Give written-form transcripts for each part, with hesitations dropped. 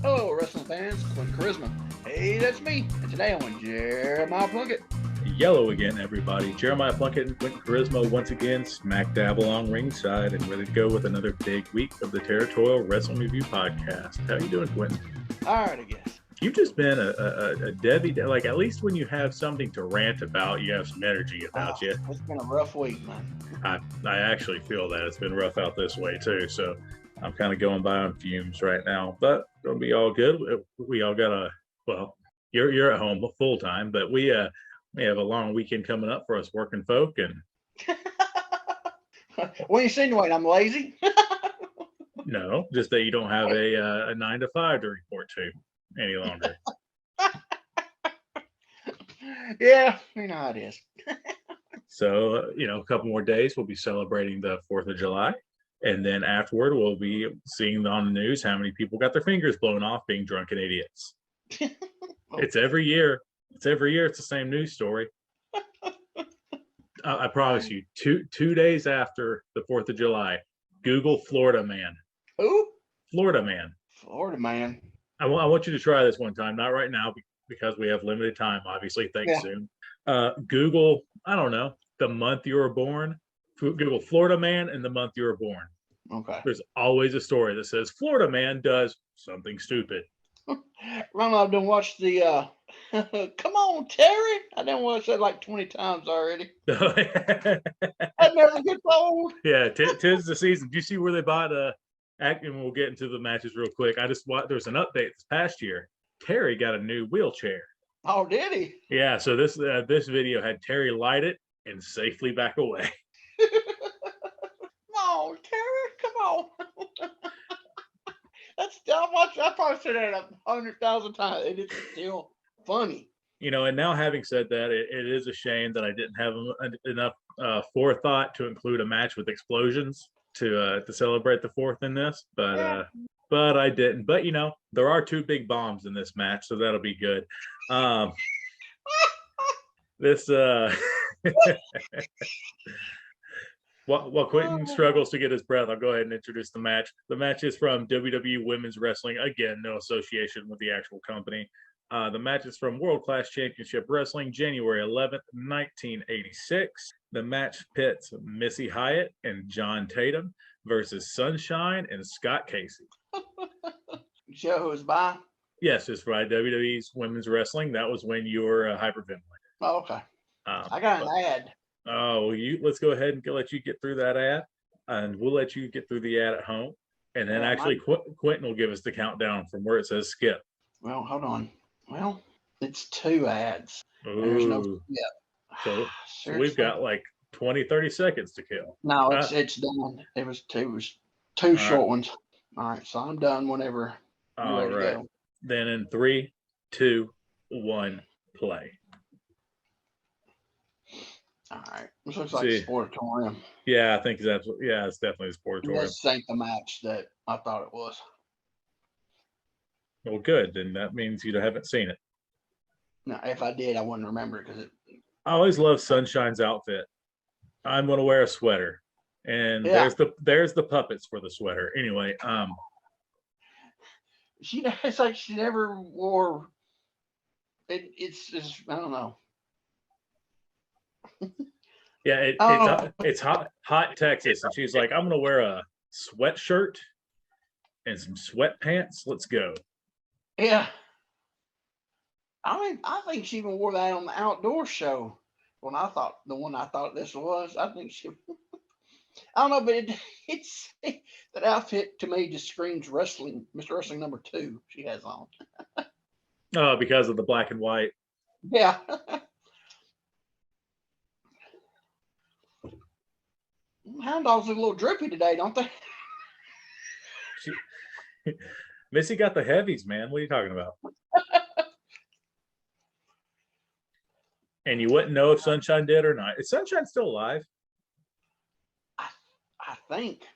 Hello, wrestling fans. Quentin Charisma. Hey, that's me. And today I'm with Jeremiah Plunkett. Yellow again, everybody. Jeremiah Plunkett and Quentin Charisma once again smack dab along ringside and ready to go with another big week of the Territorial Rasslin Review podcast. How you doing, Quentin? All right, I guess. You've just been a Debbie. Like, at least when you have something to rant about, you have some energy about you. It's been a rough week, man. I actually feel that it's been rough out this way too. So I'm kind of going by on fumes right now, but it'll be all good. We all got you're at home full time, but we have a long weekend coming up for us working folk. And What are you insinuating? I'm lazy? no, just that you don't have a 9 to 5 to report to any longer. Yeah, you know how it is. So, a couple more days, we'll be celebrating the 4th of July. And then afterward, we'll be seeing on the news how many people got their fingers blown off being drunken idiots. It's every year. It's the same news story. I promise you, two days after the 4th of July, Google Florida man. Who? Florida man. Florida man. I want you to try this one time. Not right now because we have limited time, obviously. Thanks, soon. Google, I don't know, the month you were born. Google Florida man and the month you were born. Okay. There's always a story that says Florida man does something stupid. I've done watched the Come On, Terry. I done watched that like 20 times already. I never get old. Yeah, tis the season. Do you see where they bought and we'll get into the matches real quick. I just watched, there's an update this past year. Terry got a new wheelchair. Oh, did he? Yeah, so this video had Terry light it and safely back away. Come on, Terry, come on. I probably said that 100,000 times. It is still funny. And now having said that, it is a shame that I didn't have enough forethought to include a match with explosions to celebrate the 4th in this, but I didn't. But there are 2 big bombs in this match, so that'll be good. While Quentin struggles to get his breath, I'll go ahead and introduce the match. The match is from WWE Women's Wrestling. Again, no association with the actual company. The match is from World Class Championship Wrestling, January 11th, 1986. The match pits Missy Hyatt and John Tatum versus Sunshine and Scott Casey. Show who's by? Yes, it's by WWE's Women's Wrestling. That was when you were hyperventilating. Oh, okay. I got an ad. Oh, let's go ahead and let you get through that ad, and we'll let you get through the ad at home. And then Quentin will give us the countdown from where it says skip. Well, hold on. Well, it's 2 ads. Ooh. There's no skip. So we've got like 20, 30 seconds to kill. No, it's done. It was 2 short ones. All right, so I'm done whenever you're ready to go. Then in 3, 2, 1, play. All right. This looks like Sportatorium. Yeah, I think it's definitely a Sportatorium. This ain't the match that I thought it was. Well, good. Then that means you haven't seen it. No, if I did, I wouldn't remember because I always love Sunshine's outfit. I'm going to wear a sweater, and there's the puppets for the sweater. Anyway, it's like she never wore. It's just, I don't know. Yeah, it's hot Texas, and she's like, I'm gonna wear a sweatshirt and some sweatpants. Let's go. Yeah. I mean, I think she even wore that on the outdoor show. The one I thought this was, I think she. I don't know, but it's that outfit to me just screams wrestling. Mr. Wrestling number 2 she has on. Oh, because of the black and white. Yeah. Hound dogs look a little droopy today, don't they? Missy got the heavies, man. What are you talking about? And you wouldn't know if Sunshine did or not. Is Sunshine still alive? I think.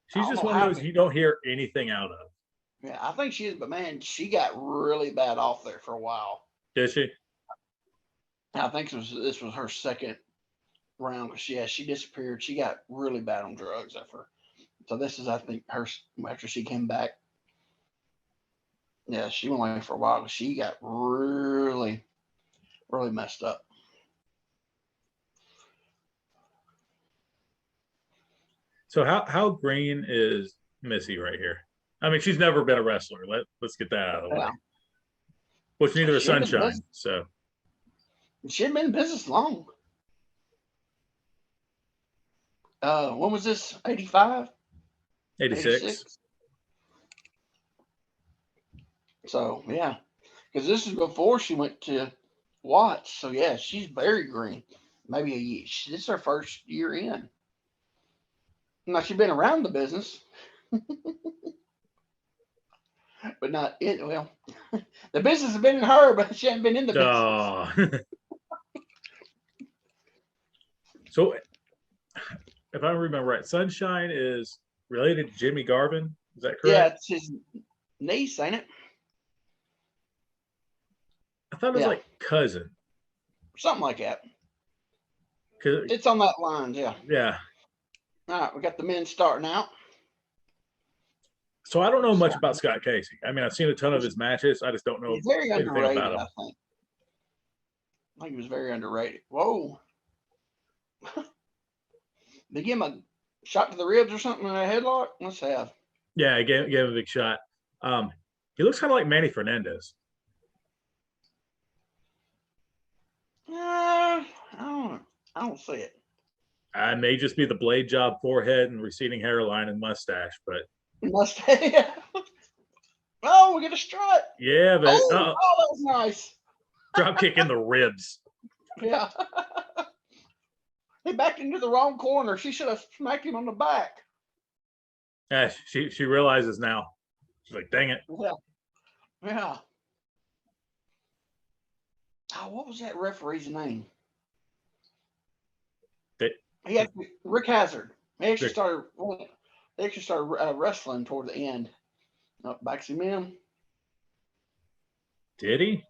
She's just one of those you don't hear anything out of. Yeah, I think she is, but man, she got really bad off there for a while. Did she? I think this was her second round because she disappeared. She got really bad on drugs after. So this is, I think, her after she came back. Yeah, she went away for a while. She got really, really messed up. So how green is Missy right here? I mean, she's never been a wrestler. Let's get that out of the way. Yeah. Which neither is She had been Sunshine. So She had been in business long. When was this? 85? 86. 86? So, yeah. Because this is before she went to Watts. So, yeah, she's very green. Maybe a year. This is her first year in. Now, she's been around the business, but not in. Well, the business has been in her, but she hasn't been in the business. Oh. So, if I remember right, Sunshine is related to Jimmy Garvin. Is that correct? Yeah, it's his niece, ain't it? I thought it was Yeah. like cousin. Something like that. 'Cause- It's on that line, yeah. yeah. All right, we got the men starting out. So I don't know much about Scott Casey. I mean, I've seen a ton of his matches. I just don't know He's very anything underrated, about him. I think. I think he was very underrated. Whoa. They give him a shot to the ribs or something in a headlock? Let's have. Yeah, I gave him a big shot. He looks kind of like Manny Fernandez. I don't see it. I may just be the blade job forehead and receding hairline and mustache, but Mustache. Oh, we get a strut. yeah, but Oh, that was nice. drop kick in the ribs. Yeah. He backed into the wrong corner. She should have smacked him on the back. Yeah, she realizes now. She's like, dang it. Yeah. Yeah. Oh, what was that referee's name? He actually, Rick Hazard. They actually started wrestling toward the end. Oh, backs him in. Did he?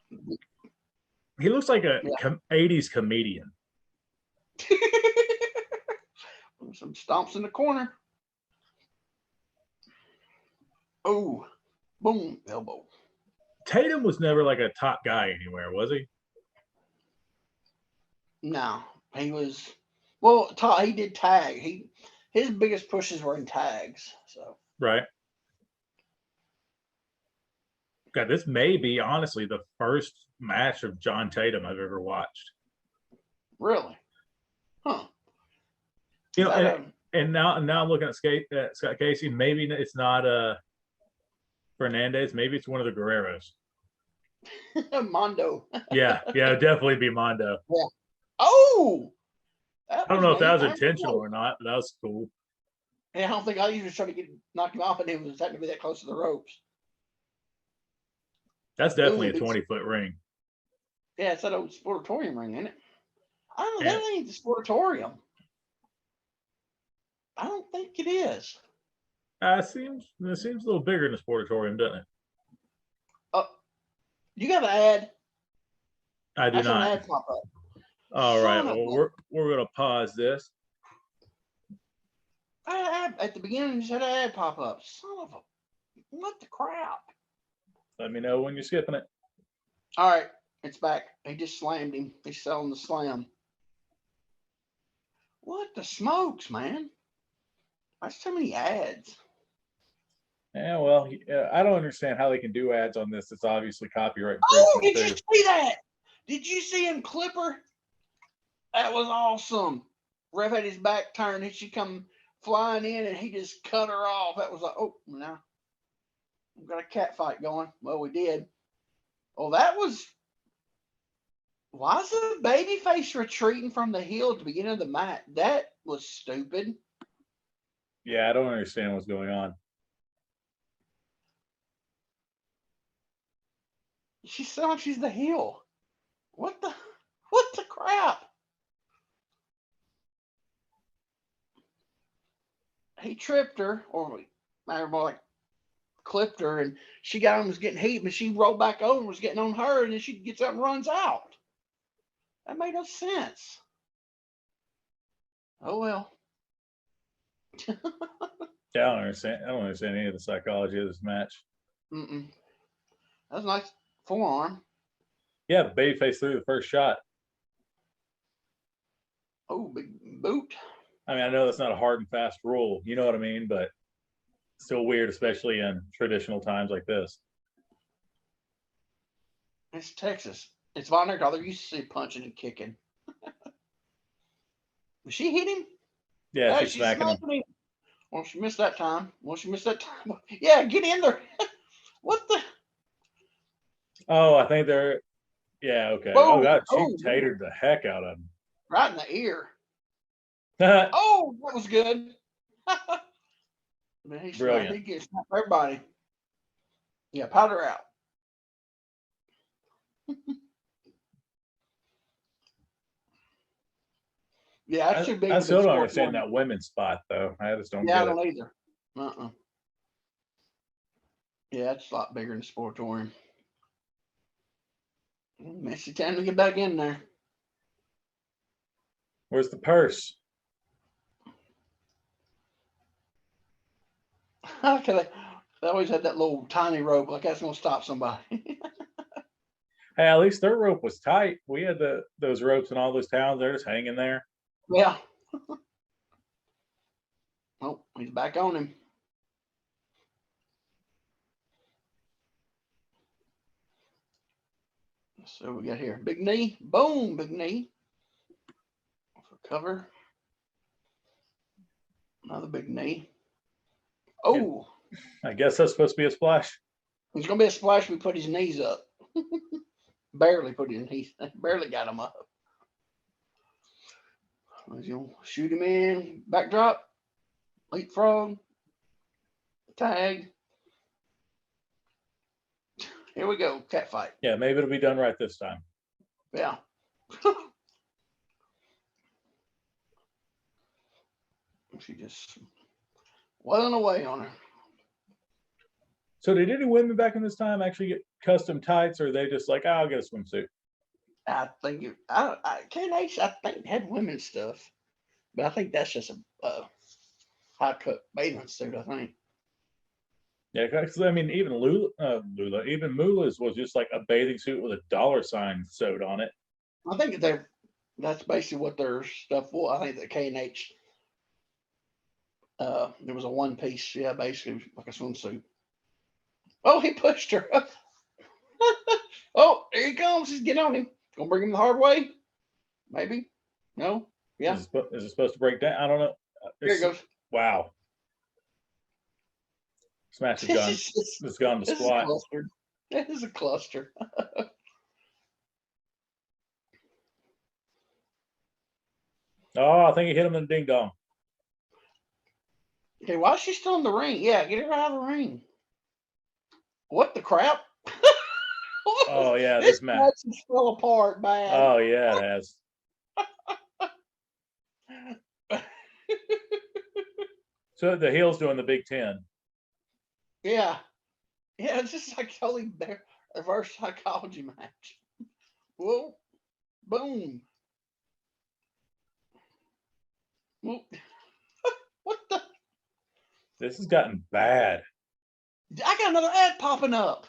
He looks like a 80s comedian. Some stomps in the corner. Oh, boom, elbow. Tatum was never like a top guy anywhere, was he? No, he was. Well, he did tag. His biggest pushes were in tags. So right. God, this may be honestly the first match of John Tatum I've ever watched. Really? Huh. You know, and now looking at Scott Casey, maybe it's not Fernandez, maybe it's one of the Guerreros. Mondo. yeah, definitely be Mondo. Yeah. Oh, I don't know if that was intentional or not, but that was cool. Yeah, I don't think I usually try to knock him off, and it was having to be that close to the ropes. That's definitely a 20-foot ring. Yeah, it's that old sportatorium ring, ain't it? I don't know. That ain't the sportatorium. I don't think it is. It seems a little bigger than the sportatorium, doesn't it? You got an ad? I do not. An ad pop up. All right. Well, we're gonna pause this. At the beginning, you said an ad pop up. Son of a, what the crap? Let me know when you're skipping it. All right, it's back. He just slammed him. He's selling the slam. What the smokes, man? That's too many ads. Yeah, well, I don't understand how they can do ads on this. It's obviously copyright. Oh, did you see that? Did you see him clip her? That was awesome. Ref had his back turned and she come flying in and he just cut her off. That was like, oh, now we've got a cat fight going. Well, we did. Oh, that was. Why is the babyface retreating from the heel at the beginning of the match? That was stupid. Yeah, I don't understand what's going on. She's sounds like she's the heel. What the crap? He tripped her, or more like clipped her, and she got him, was getting heat, but she rolled back over and was getting on her, and then she gets up and runs out. That made no sense. Oh well. Yeah, I don't understand any of the psychology of this match. That's a nice forearm. Yeah, babyface threw the first shot. Oh, big boot. I mean, I know that's not a hard and fast rule. You know what I mean? But still weird, especially in traditional times like this. It's Texas. It's Von Erich. They're used to see punching and kicking. Did she hit him? Yeah, Hey, she's smacking him. him. Well, she missed that time. Yeah, get in there. What the? Oh, I think they're. Yeah, okay. Oh Boom. God, she Oh, tatered the heck out of him. right in the ear. Brilliant. Oh, that was good. Man, he gets everybody. Yeah, powder out. Yeah, that's too big. I for still the don't sport understand one. that women's spot though. I just don't Yeah, I get it. don't either. Uh-uh. Yeah, it's a lot bigger than Sportorium. Messy time to get back in there. Where's the purse? Okay, they always had that little tiny rope, like that's gonna stop somebody. Hey, at least their rope was tight. We had those ropes in all those towns. They're just hanging there. Yeah. Oh, he's back on him. So we got here. Big knee. Boom, big knee. For cover. Another big knee. Oh. I guess that's supposed to be a splash. It's gonna be a splash. We put his knees up. Barely put his knees. Barely got him up. Shoot him in. Backdrop. Leapfrog. Tag. Here we go. Cat fight. Yeah, maybe it'll be done right this time. Yeah. She just wailing away on her. So did any women back in this time actually get custom tights, or are they just like, oh, I'll get a swimsuit? I think KNH, I think had women's stuff, but I think that's just a high cut bathing suit. I think. Yeah, because I mean, even even Mula's was just like a bathing suit with a $ sewed on it. I think that's basically what their stuff was. I think that KNH, there was a one piece, yeah, basically like a swimsuit. Oh, he pushed her. Oh, here he comes. He's getting on him. Gonna bring him the hard way? Maybe. No. Yeah. Is it supposed to break down? I don't know. Here it goes. Wow. Smash is gone. It's gone to squat. This is a cluster. Oh, I think he hit him in the ding dong. Okay, why is she still in the ring? Yeah, get her out of the ring. What the crap? Oh yeah, this match is fell apart bad. Oh yeah, it has. So the heel's doing the Big Ten. Yeah. Yeah, it's just like totally reverse psychology match. Whoa. Boom. Whoa. What the? This has gotten bad. I got another ad popping up.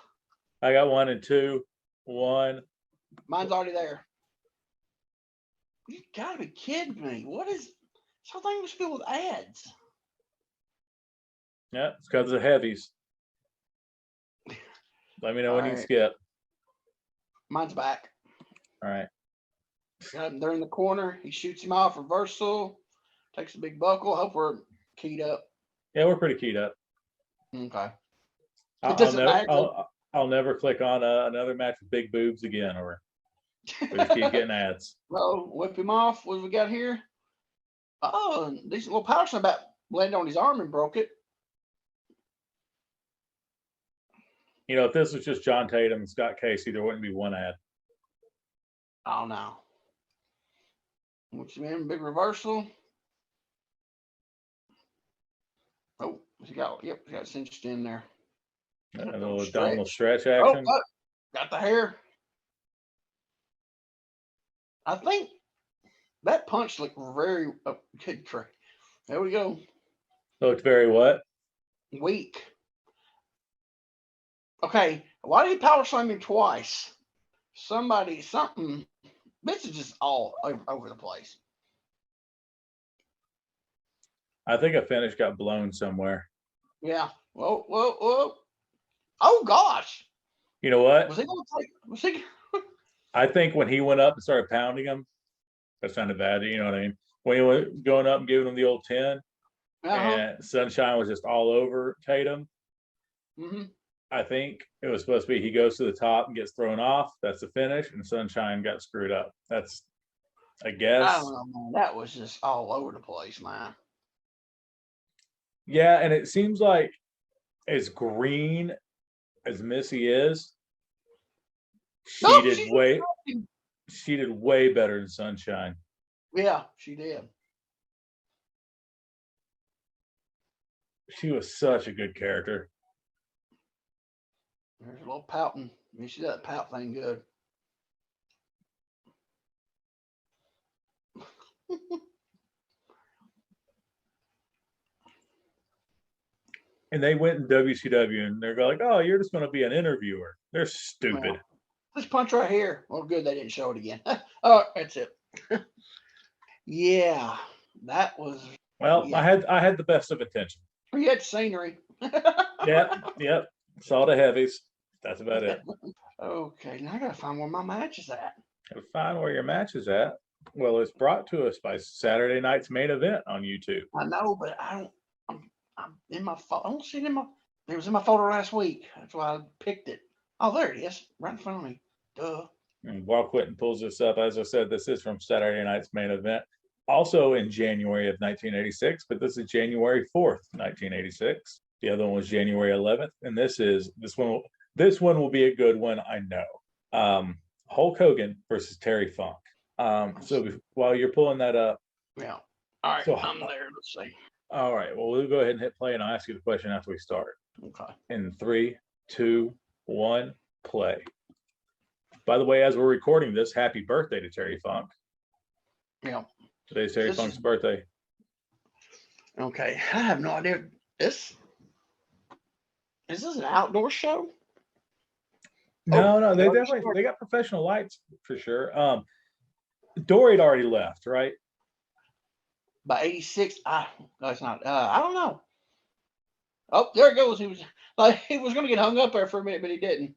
I got 1 and 2. 1. Mine's already there. You gotta be kidding me. What is this whole thing was filled with ads? Yeah, it's because of heavies. Let me know when you skip. Mine's back. All right. They're in the corner. He shoots him off, reversal, takes a big buckle. Hope we're keyed up. Yeah, we're pretty keyed up. Okay. I'll never click on another match with big boobs again, or we just keep getting ads. Well, whip him off. What do we got here? Oh, decent little power slam about landed on his arm and broke it. You know, if this was just John Tatum and Scott Casey, there wouldn't be one ad. Oh no. What's the man? Big reversal. Oh, he got cinched in there. A little abdominal stretch action. Oh, got the hair. I think that punch looked very good. There we go. Looked very what? Weak. Okay, Why did he power slam him twice? Something. This is just all over the place. I think a finish got blown somewhere. Yeah. Whoa, whoa, whoa. Oh, gosh. You know what? Was he? I think when he went up and started pounding him, that sounded bad. You know what I mean? When he went going up and giving him the old 10, and Sunshine was just all over Tatum. Mm-hmm. I think it was supposed to be he goes to the top and gets thrown off. That's the finish, and Sunshine got screwed up. That's, I guess. I don't know, man. That was just all over the place, man. Yeah, and it seems like as green as Missy is, she did way better than Sunshine. Yeah, she did. She was such a good character. There's a little pouting. I mean, she does that pout thing good. And they went in WCW and they're like, oh, you're just going to be an interviewer. They're stupid. Well, this punch right here. Well, good they didn't show it again. Oh, that's it. Yeah, that was. Well, yeah. I had the best of attention. You had scenery. Yep. Saw the heavies. That's about it. Okay, now I gotta find where my match is at. Gotta find where your match is at. Well, it's brought to us by Saturday Night's Main Event on YouTube. I know, but I don't. I'm in my phone. I don't see it in my. It was in my folder last week. That's why I picked it. Oh, there it is, right in front of me. Duh. And while Quentin pulls this up, as I said, this is from Saturday Night's Main Event, also in January of 1986, but this is January 4th, 1986. The other one was January 11th, and this one. This one will be a good one, I know. Hulk Hogan versus Terry Funk. So while you're pulling that up, yeah. All right, so, I'm there. Let's see. All right. Well, we'll go ahead and hit play, and I'll ask you the question after we start. Okay. In 3, 2, 1, play. By the way, as we're recording this, happy birthday to Terry Funk. Yeah. Today's Terry Funk's birthday. Okay. I have no idea. Is this an outdoor show? No, they got professional lights for sure. Dory had already left, right? By 86, no, it's not. I don't know. Oh, there it goes. He was going to get hung up there for a minute, but he didn't.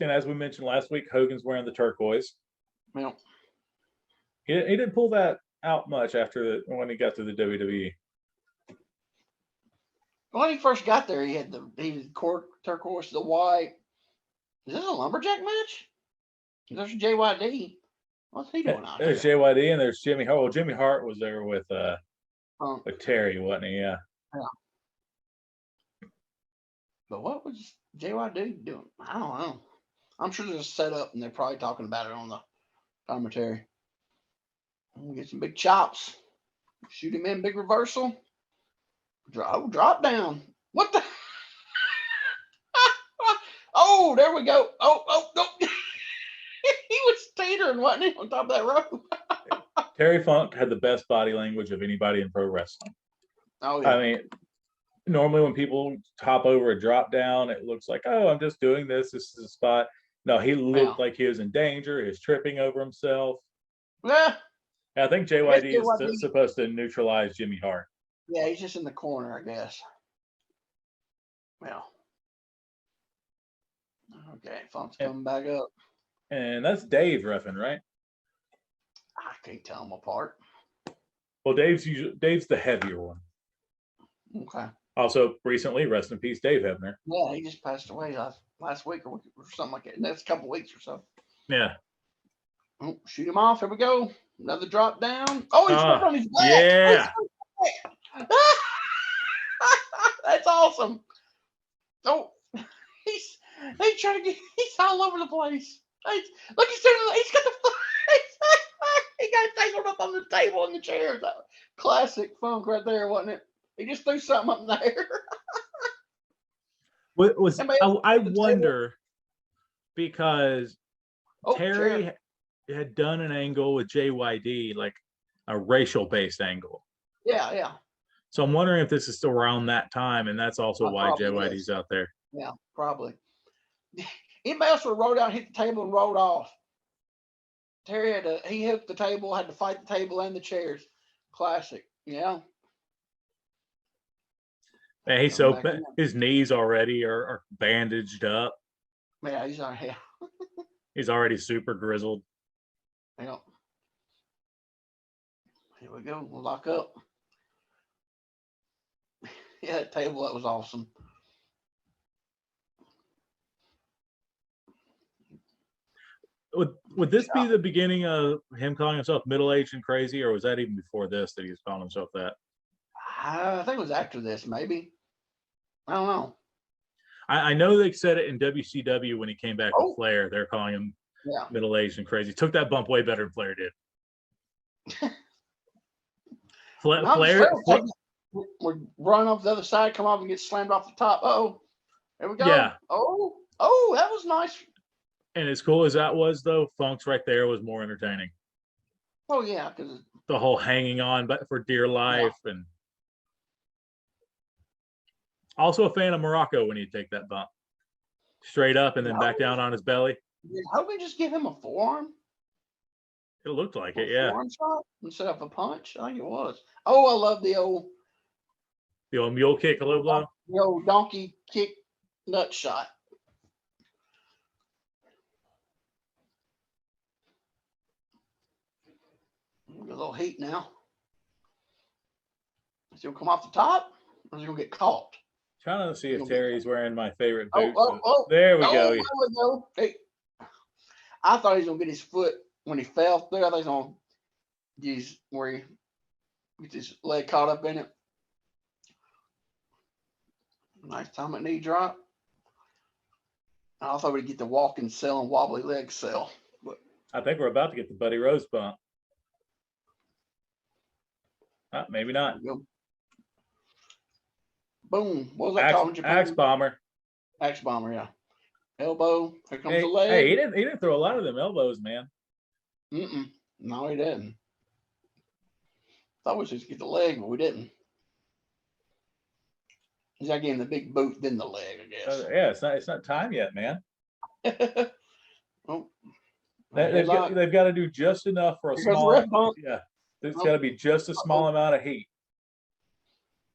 And as we mentioned last week, Hogan's wearing the turquoise. Yeah. He didn't pull that out much when he got to the WWE. When he first got there, he had the turquoise, the white. Is this a lumberjack match? There's JYD. What's he doing out there? There's JYD and there's Jimmy Hart. Well, Jimmy Hart was there with Terry, wasn't he? Yeah. But what was JYD doing? I don't know. I'm sure there's a setup and they're probably talking about it on the commentary. We'll get some big chops. Shoot him in, big reversal. Drop down. What the? Oh, there we go. Oh, no. He was teetering, wasn't he, on top of that rope? Terry Funk had the best body language of anybody in pro wrestling. Oh, yeah. I mean, normally when people hop over a drop down, it looks like, oh, I'm just doing this. This is a spot. No, he looked like he was in danger. He was tripping over himself. Yeah. I think JYD is supposed to neutralize Jimmy Hart. Yeah, he's just in the corner, I guess. Well. Okay, Funk's coming back up. And that's Dave reffing, right? I can't tell them apart. Well, Dave's the heavier one. Okay. Also, recently, rest in peace, Dave Hebner. Yeah, he just passed away last week or something like that. Next couple weeks or so. Yeah. Oh, shoot him off. Here we go. Another drop down. Oh, he's on his back. Yeah. That's awesome. Oh, he's trying to get. He's all over the place. Look, he's got the. He got tangled up on the table and the chairs. Classic Funk right there, wasn't it? He just threw something up in there. I wonder because Terry had done an angle with JYD, like a racial-based angle. Yeah. So I'm wondering if this is still around that time, and that's also why JYD's out there. Yeah, probably. Anybody else would have rolled out, hit the table, and rolled off. Terry he hooked the table, had to fight the table and the chairs. Classic. Yeah. Man, he's so his knees already are bandaged up. Yeah, he's yeah. He's already super grizzled. Yeah. Here we go. We'll lock up. Yeah, that table, that was awesome. Would this be the beginning of him calling himself middle-aged and crazy, or was that even before this that he was calling himself that? I think it was after this, maybe. I don't know. I know they said it in WCW when he came back with Flair. They're calling him middle-aged and crazy. Took that bump way better than Flair did. Flair we're running off the other side, come off and get slammed off the top. Uh-oh. There we go. Yeah. Oh, that was nice. And as cool as that was, though, Funk's right there was more entertaining. Oh, yeah. Because the whole hanging on but for dear life. Yeah. And also a fan of Morocco when he'd take that bump. Straight up and then back down on his belly. How did we just give him a forearm? It looked like it, yeah. Forearm shot instead of a punch? I think it was. Oh, I love the old mule kick, a low blow. The old donkey kick nut shot. A little heat now. Is he gonna come off the top, or is he gonna get caught? Trying to see if Terry's wearing my favorite boots. There we go. There we go. Hey. I thought he was gonna get his foot when he fell through. I think he's gonna use where he gets his leg caught up in it. Nice time at knee drop. I thought we'd get the walking cell and wobbly leg cell. But I think we're about to get the Buddy Rose bump. Maybe not. Boom. What was that called in Japan? Axe bomber. Axe bomber, yeah. Elbow. Here comes the leg. Hey, he didn't throw a lot of them elbows, man. No, he didn't. Thought we was just get the leg, but we didn't. He's not getting the big boot, then the leg, I guess. Yeah, it's not time yet, man. Oh, they've got to do just enough for a small. Yeah, there's got to be just a small amount of heat.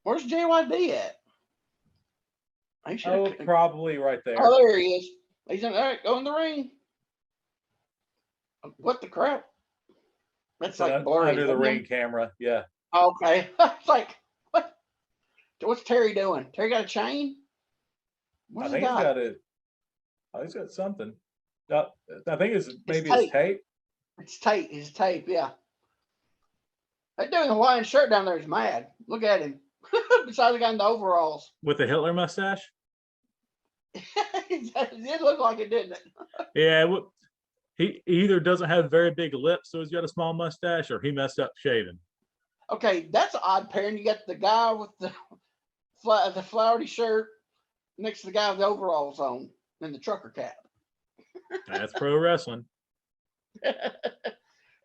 Where's JYD at? Probably right there. Oh, there he is. He's in there. Go in the ring. What the crap? That's like blurry. Under the ring camera. Yeah. Okay. It's like, what? What's Terry doing? Terry got a chain? I think he's got it. Oh, he's got something. I think it's maybe his tape. It's tape. His tape, yeah. That dude in the Hawaiian shirt down there is mad. Look at him. Besides the guy in the overalls. With the Hitler mustache? It did look like it, didn't it? Yeah. He either doesn't have very big lips, so he's got a small mustache, or he messed up shaving. Okay, that's an odd pairing. You got the guy with the flowery shirt next to the guy with the overalls on and the trucker cap. That's pro wrestling.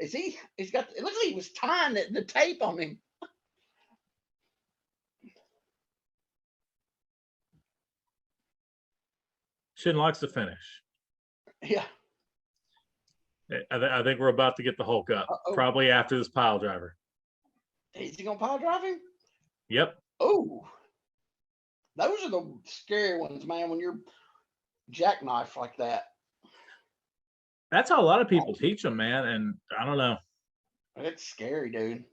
He's got. It looks like he was tying the tape on him. Shin likes to finish. Yeah. I think we're about to get the Hulk up. Probably after this pile driver. Is he gonna pile drive him? Yep. Oh, those are the scary ones, man. When you're jackknife like that. That's how a lot of people teach them, man. And I don't know. It's scary, dude.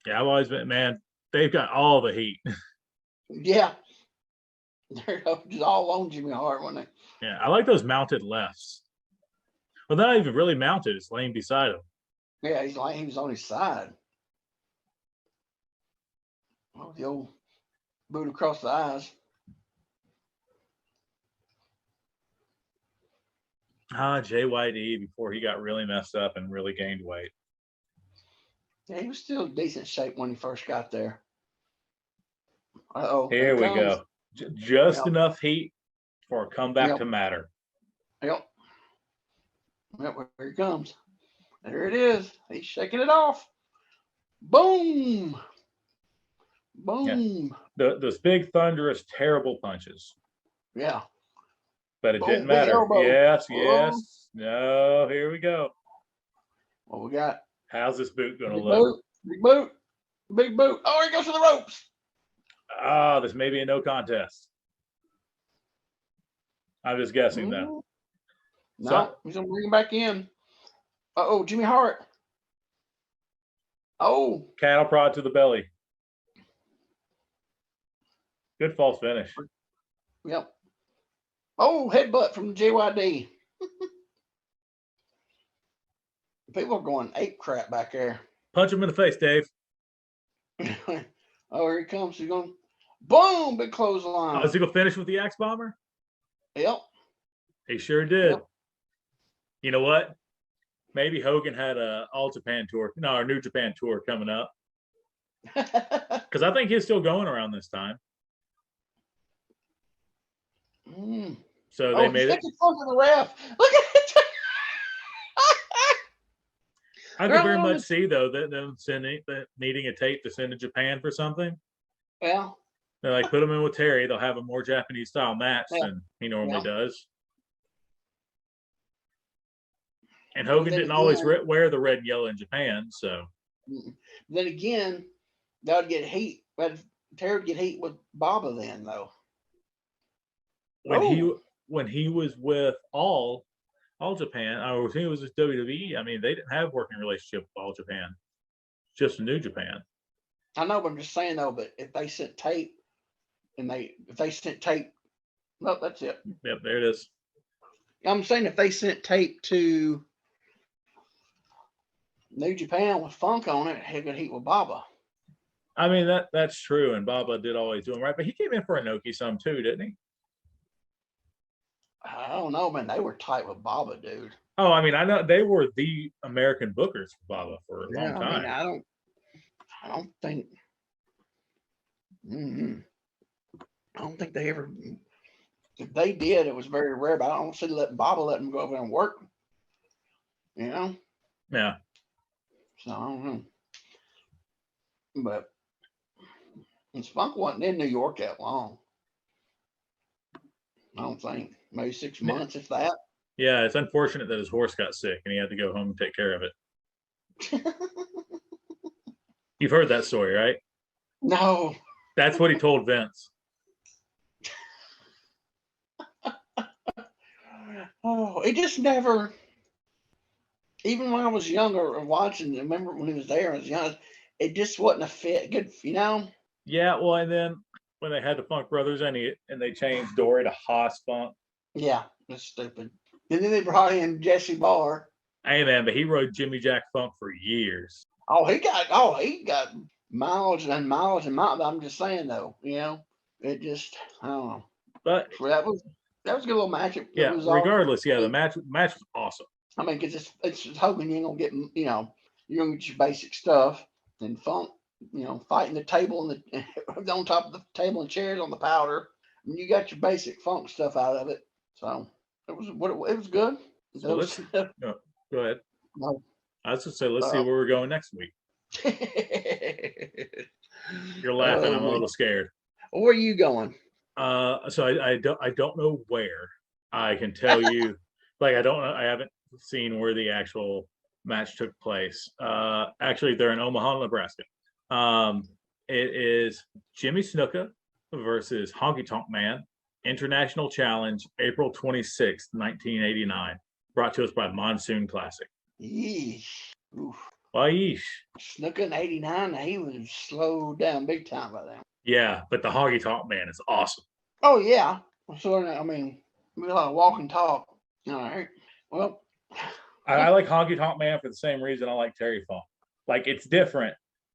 Yeah, I've always been, man. They've got all the heat. Yeah. They're just all on Jimmy Hart, weren't they? Yeah, I like those mounted lefts. Well, they're not even really mounted. It's laying beside him. Yeah, he was on his side. Oh, the old boot across the eyes. JYD before he got really messed up and really gained weight. Yeah, he was still in decent shape when he first got there. Here we go. Just enough heat for a comeback to matter. Yep. Here he comes. There it is. He's shaking it off. Boom. Boom. Yeah. Those big, thunderous, terrible punches. Yeah. But it Boom, didn't big matter. elbow. Yes, Oh. yes. No, here we go. What we got? How's this boot going to Big look? boot. Big boot. Big boot. Oh, he goes to the ropes. Ah, this may be a no contest. I'm just guessing, though. No, So, he's going to bring him back in. Uh-oh, Jimmy Hart. Oh. cattle prod to the belly. Good false finish. Yep. Oh, headbutt from JYD. People are going ape crap back there. Punch him in the face, Dave. Oh, here he comes. He's going, boom, big clothesline. Oh, is he going to finish with the Axe Bomber? Yep. He sure did. Yep. You know what? Maybe Hogan had a All Japan tour, no, a New Japan tour coming up. Because I think he's still going around this time. So they made it. The ref. Look at it. I could very much see, though, that them needing a tape to send to Japan for something. Yeah. They're like, put him in with Terry. They'll have a more Japanese style match than he normally does. And Hogan didn't always wear the red and yellow in Japan, so. Then again, that would get heat. But Terry would get heat with Baba then, though. When he was with All Japan, or he was with WWE, I mean, they didn't have working relationship with All Japan, just New Japan. I know, but I'm just saying though. But if they sent tape, nope, that's it. Yep, there it is. I'm saying if they sent tape to New Japan with Funk on it, he could heat with Baba. I mean, that's true, and Baba did always do him right, but he came in for Inoki some too, didn't he? I don't know, man. They were tight with Baba, dude. Oh, I mean, I know they were the American bookers for Baba for a long time. I mean, I don't think. I don't think they ever. If they did, it was very rare. But I don't see Baba letting them go over and work. You know. Yeah. So I don't know. But Funk wasn't in New York that long. I don't think. Maybe 6 months, if that. Yeah, it's unfortunate that his horse got sick and he had to go home and take care of it. You've heard that story, right? No. That's what he told Vince. Oh, it just never. Even when I was younger and watching, I remember when he was there, I was young. It just wasn't a fit. Good, you know. Yeah, well, and then when they had the Funk Brothers and they changed Dory to Haas Funk. Yeah, that's stupid. And then they brought in Jesse Barr. Hey man, but he rode Jimmy Jack Funk for years. He got miles and miles and miles. I'm just saying though, you know, it just I don't know. But that was a good little match. Regardless, the match was awesome. I mean, because it's Hogan, you ain't gonna get, you know, you're gonna get your basic stuff. And Funk, you know, fighting the table and the on top of the table and chairs on the powder. I mean, you got your basic Funk stuff out of it. So it was good. So go ahead. No. I was just say, let's see where we're going next week. You're laughing. I'm a little scared. Where are you going? So I don't know where. I can tell you, like I haven't seen where the actual match took place. Actually, they're in Omaha, Nebraska. It is Jimmy Snuka versus Honky Tonk Man, International Challenge, April 26th, 1989. Brought to us by Monsoon Classic. Yeesh. Oof. Why yeesh? Snuka in 89, he was slowed down big time by then. Yeah, but the Honky Tonk Man is awesome. Oh, yeah. So, I mean, we a lot of walk and talk. All right. Well, I like Honky Tonk Man for the same reason I like Terry Funk. Like, it's different,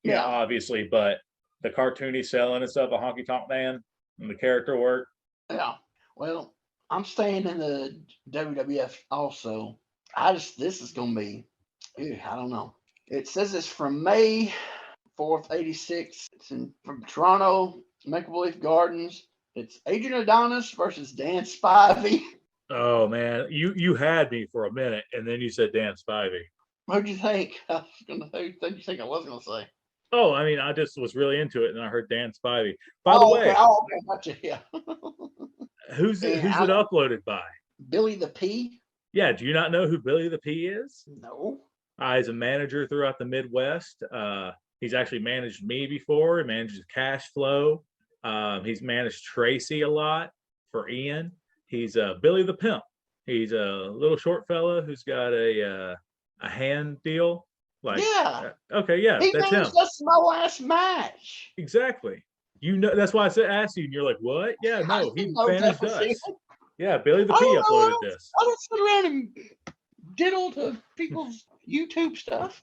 obviously, but the cartoony selling and stuff of Honky Tonk Man and the character work. Yeah. Well, I'm staying in the WWF also. This is going to be, I don't know. It says it's from May 4th, 86. It's from Toronto, Maple Leaf Gardens. It's Adrian Adonis versus Dan Spivey. Oh, man. You had me for a minute, and then you said Dan Spivey. What'd you think? Who did you think I was going to say? Oh, I mean, I just was really into it, and I heard Dan Spivey. By the way, okay, gotcha. Yeah. Who's it uploaded by? Billy the P? Yeah, do you not know who Billy the P is? No. He's a manager throughout the Midwest. He's actually managed me before. He manages Cash Flow. He's managed Tracy a lot for Ian. He's Billy the Pimp. He's a little short fella who's got a hand deal. Like, yeah. Okay, yeah, he that's him. That's my last match. Exactly. You know, that's why I asked you, and you're like, "What?" Yeah, no, he managed us. Yeah, Billy the P uploaded this. I don't sit around and diddle to people's YouTube stuff.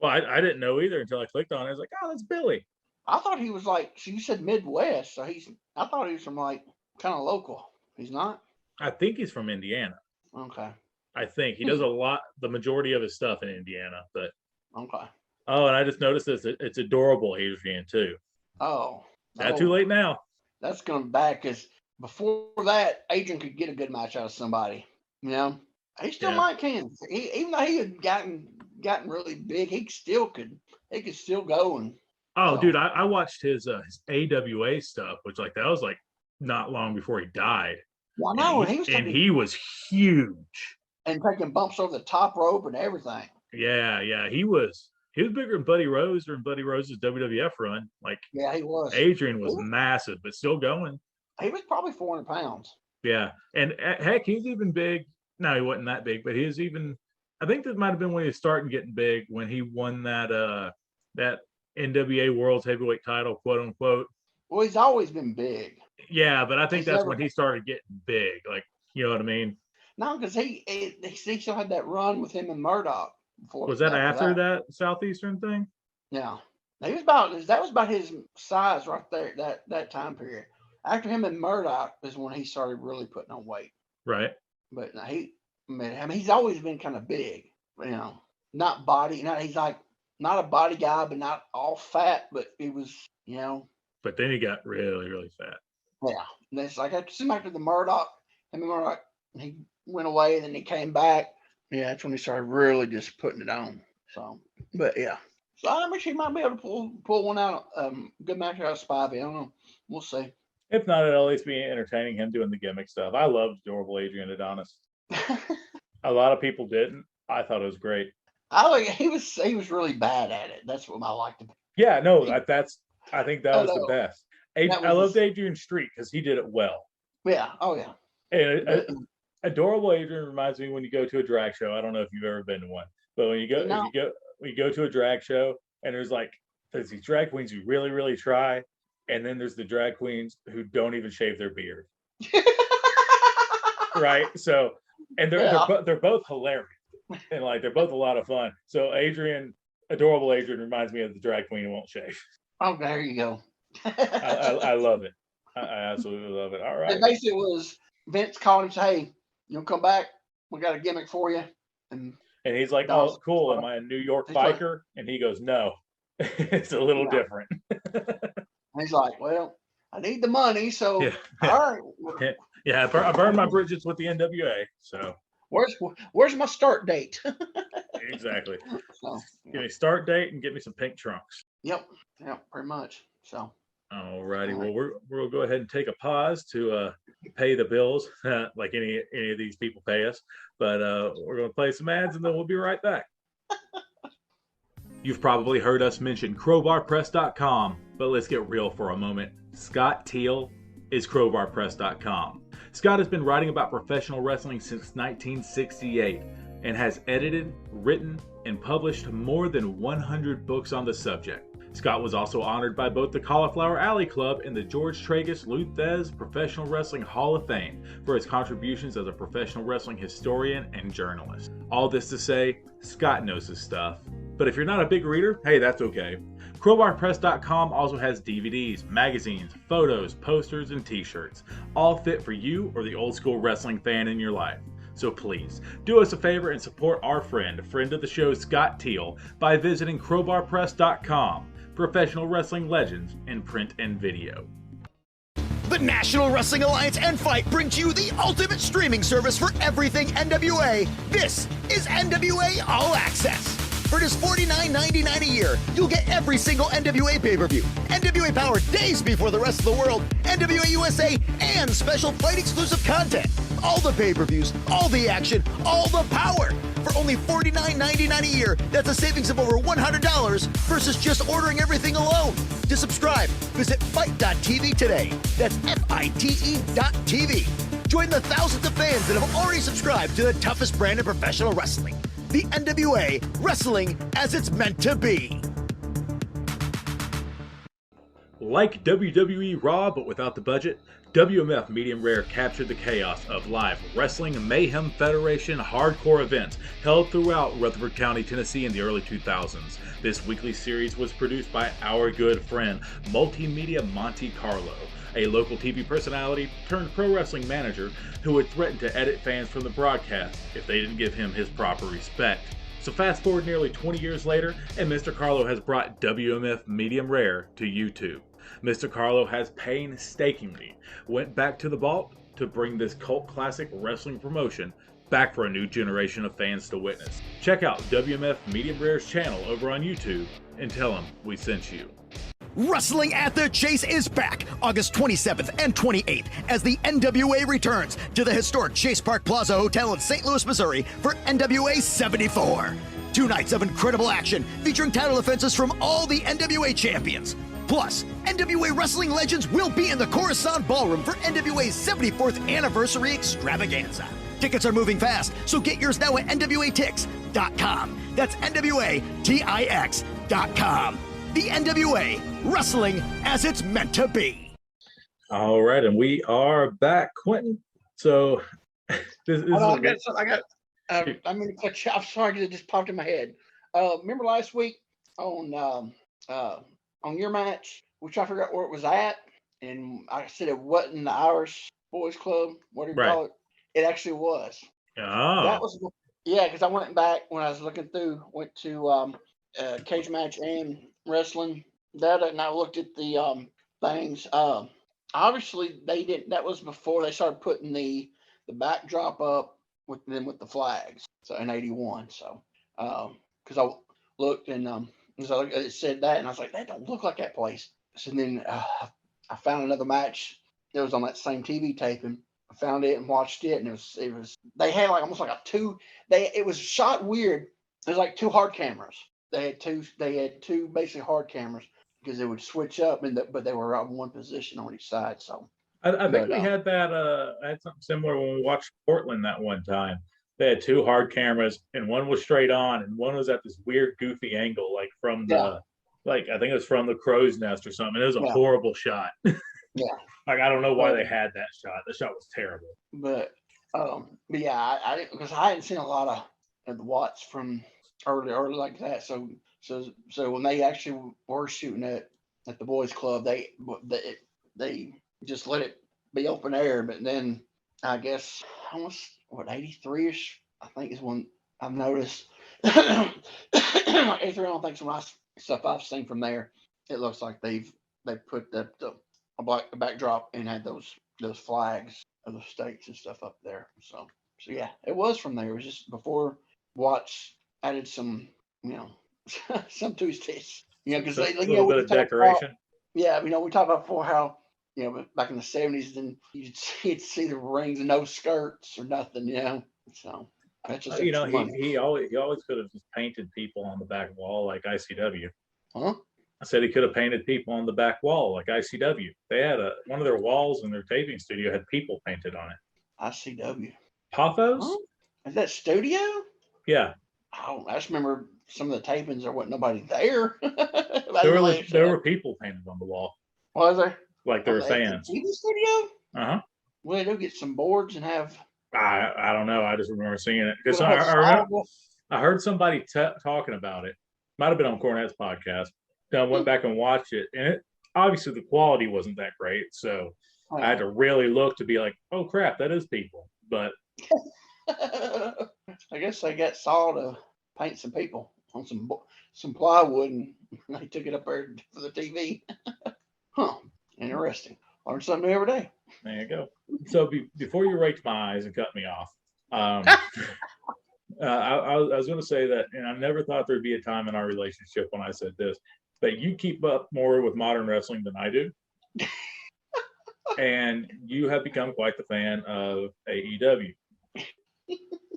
Well, I didn't know either until I clicked on it. I was like, "Oh, that's Billy." I thought he was like, you said Midwest, so I thought he was from like kind of local. He's not? I think he's from Indiana. Okay. I think he does the majority of his stuff in Indiana, but. Okay. Oh, and I just noticed this. It's adorable, Adrian, too. Oh. Not too late now. That's going to back, because before that, Adrian could get a good match out of somebody. You know? He still might can. Even though he had gotten really big, he could still go. And dude, I watched his AWA stuff, which that was like not long before he died. Well, no, he was huge. And taking bumps over the top rope and everything. Yeah. He was bigger than Buddy Rose during Buddy Rose's WWF run. Yeah, he was. Adrian was massive, but still going. He was probably 400 pounds. Yeah. And heck, he's even big. No, he wasn't that big, but he was even, I think that might have been when he was starting getting big, when he won that NWA World's Heavyweight title, quote unquote. Well, he's always been big. Yeah, but I think that's when he started getting big. You know what I mean? No, because he still had that run with him and Murdoch. Was that after that Southeastern thing? Yeah. That was about his size right there, that time period. After him and Murdoch is when he started really putting on weight. Right. But he's always been kind of big, not body. He's like not a body guy, but not all fat, but he was, But then he got really, really fat. Yeah. And it's like after the Murdoch, he went away, and then he came back. Yeah, that's when he started really just putting it on. So, but yeah. So I wish he might be able to pull one out, good match out of Spivey. I don't know. We'll see. If not, it'll at least be entertaining, him doing the gimmick stuff. I loved adorable Adrian Adonis. A lot of people didn't. I thought it was great. He was really bad at it. That's what I liked about. Yeah, no, I think that was the best. I loved Adrian Street because he did it well. Yeah. Oh yeah. And adorable Adrian reminds me when you go to a drag show. I don't know if you've ever been to one, but when you go to a drag show, and there's these drag queens who really, really try, and then there's the drag queens who don't even shave their beard. Right. So, and they're both hilarious, and they're both a lot of fun. So adorable Adrian reminds me of the drag queen who won't shave. Oh, there you go. I love it. I absolutely love it. All right. It basically was Vince called him and said, "Hey, you'll come back. We got a gimmick for you." And he's like, "Oh, cool. Am I a New York biker?" And he goes, "No, it's a little different." And he's like, "Well, I need the money, so all right." Yeah, I burned my bridges with the NWA. So where's my start date? Exactly. So, give me a start date and get me some pink trunks. Yep, pretty much. So. All righty. Well, we'll go ahead and take a pause to pay the bills, like any of these people pay us. But we're going to play some ads, and then we'll be right back. You've probably heard us mention crowbarpress.com, but let's get real for a moment. Scott Teal is crowbarpress.com. Scott has been writing about professional wrestling since 1968 and has edited, written, and published more than 100 books on the subject. Scott was also honored by both the Cauliflower Alley Club and the George Tragus Luthez Professional Wrestling Hall of Fame for his contributions as a professional wrestling historian and journalist. All this to say, Scott knows his stuff. But if you're not a big reader, hey, that's okay. CrowbarPress.com also has DVDs, magazines, photos, posters, and t-shirts, all fit for you or the old school wrestling fan in your life. So please, do us a favor and support our friend of the show, Scott Teal, by visiting crowbarpress.com. Professional wrestling legends in print and video. The National Wrestling Alliance and Fight brings you the ultimate streaming service for everything NWA. This is NWA All Access. For just $49.99 a year, you'll get every single NWA pay-per-view, NWA Power days before the rest of the world, NWA USA, and special fight-exclusive content. All the pay-per-views, all the action, all the power. For only $49.99 a year, that's a savings of over $100 versus just ordering everything alone. To subscribe, visit fight.tv today. That's FITE.tv. Join the thousands of fans that have already subscribed to the toughest brand in professional wrestling. The NWA, wrestling as it's meant to be. Like WWE Raw, but without the budget, WMF Medium Rare captured the chaos of live Wrestling Mayhem Federation hardcore events held throughout Rutherford County, Tennessee in the early 2000s. This weekly series was produced by our good friend, Multimedia Monte Carlo, a local TV personality turned pro wrestling manager who would threaten to edit fans from the broadcast if they didn't give him his proper respect. So fast forward nearly 20 years later, and Mr. Carlo has brought WMF Medium Rare to YouTube. Mr. Carlo has painstakingly went back to the vault to bring this cult classic wrestling promotion back for a new generation of fans to witness. Check out WMF Medium Rare's channel over on YouTube and tell him we sent you. Wrestling at the Chase is back August 27th and 28th as the NWA returns to the historic Chase Park Plaza Hotel in St. Louis, Missouri for NWA 74. 2 nights of incredible action featuring title defenses from all the NWA champions. Plus, NWA wrestling legends will be in the Coruscant Ballroom for NWA's 74th anniversary extravaganza. Tickets are moving fast, so get yours now at NWATix.com. That's NWATix.com. The NWA, wrestling as it's meant to be. All right, and we are back, Quentin. So this is I'm going to cut you. I'm sorry, 'cause it just popped in my head. Remember last week on your match, which I forgot where it was at, and I said it wasn't the Irish Boys Club, whatever you call it. It actually was. Oh. That was, yeah, because I went back when I was looking through, went to Cage Match and Wrestling Data, and I looked at the things. Obviously, they didn't. That was before they started putting the backdrop up with the flags. So in '81. So because I looked and so it said that, and I was like, that don't look like that place. So then I found another match that was on that same TV taping. I found it and watched it, and it was they had like almost like it was shot weird. It was like 2 hard cameras. They had two basically hard cameras because they would switch up, but they were on one position on each side. So I think we had that. I had something similar when we watched Portland that one time. They had 2 hard cameras, and one was straight on, and one was at this weird, goofy angle, like from the, I think it was from the crow's nest or something. It was a horrible shot. Yeah. Like, I don't know why they had that shot. The shot was terrible. But yeah, I didn't, because I hadn't seen a lot of the Watts from early like that. So when they actually were shooting at the Boys Club, they just let it be open air. But then I guess almost 83ish, I think is when I've noticed. 83, I don't think some stuff I've seen from there. It looks like they put a backdrop and had those flags of the states and stuff up there. So yeah, it was from there. It was just before Watts added some, some to his taste. Because a little bit of decoration. We talked about before how back in the '70s, then you'd see the rings and no skirts or nothing. So that's just he always could have just painted people on the back wall like ICW. Huh? I said he could have painted people on the back wall like ICW. They had one of their walls in their taping studio had people painted on it. ICW. Pathos? Huh? Is that studio? Yeah. Oh, I just remember some of the tapings there wasn't nobody there. there were people painted on the wall. Was there? Like there were fans. TV studio? Uh-huh. Well, they'll get some boards and have. I don't know. I just remember seeing it because I heard somebody talking about it. Might have been on Cornette's podcast. I went back and watched it, and obviously the quality wasn't that great, so I had to really look to be like, oh crap, that is people. But I guess they got Saw to paint some people on some plywood, and they took it up there for the TV. Huh? Interesting. Learn something new every day. There you go. So before you raked my eyes and cut me off, I was going to say that, and I never thought there'd be a time in our relationship when I said this, but you keep up more with modern wrestling than I do. And you have become quite the fan of AEW.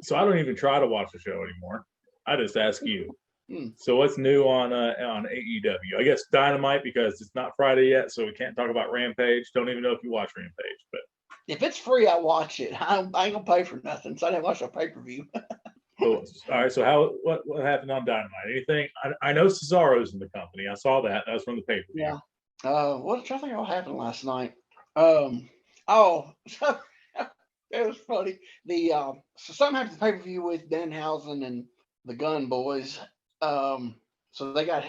So I don't even try to watch the show anymore. I just ask you. So what's new on AEW? I guess Dynamite, because it's not Friday yet, so we can't talk about Rampage. Don't even know if you watch Rampage, but if it's free, I watch it. I ain't gonna pay for nothing, so I didn't watch a pay-per-view. cool. All right. So what happened on Dynamite? Anything? I know Cesaro's in the company. I saw that. That was from the paper. Yeah. What I think all happened last night? So it was funny. So something happened to the pay-per-view with Danhausen and the Gun Boys. So they got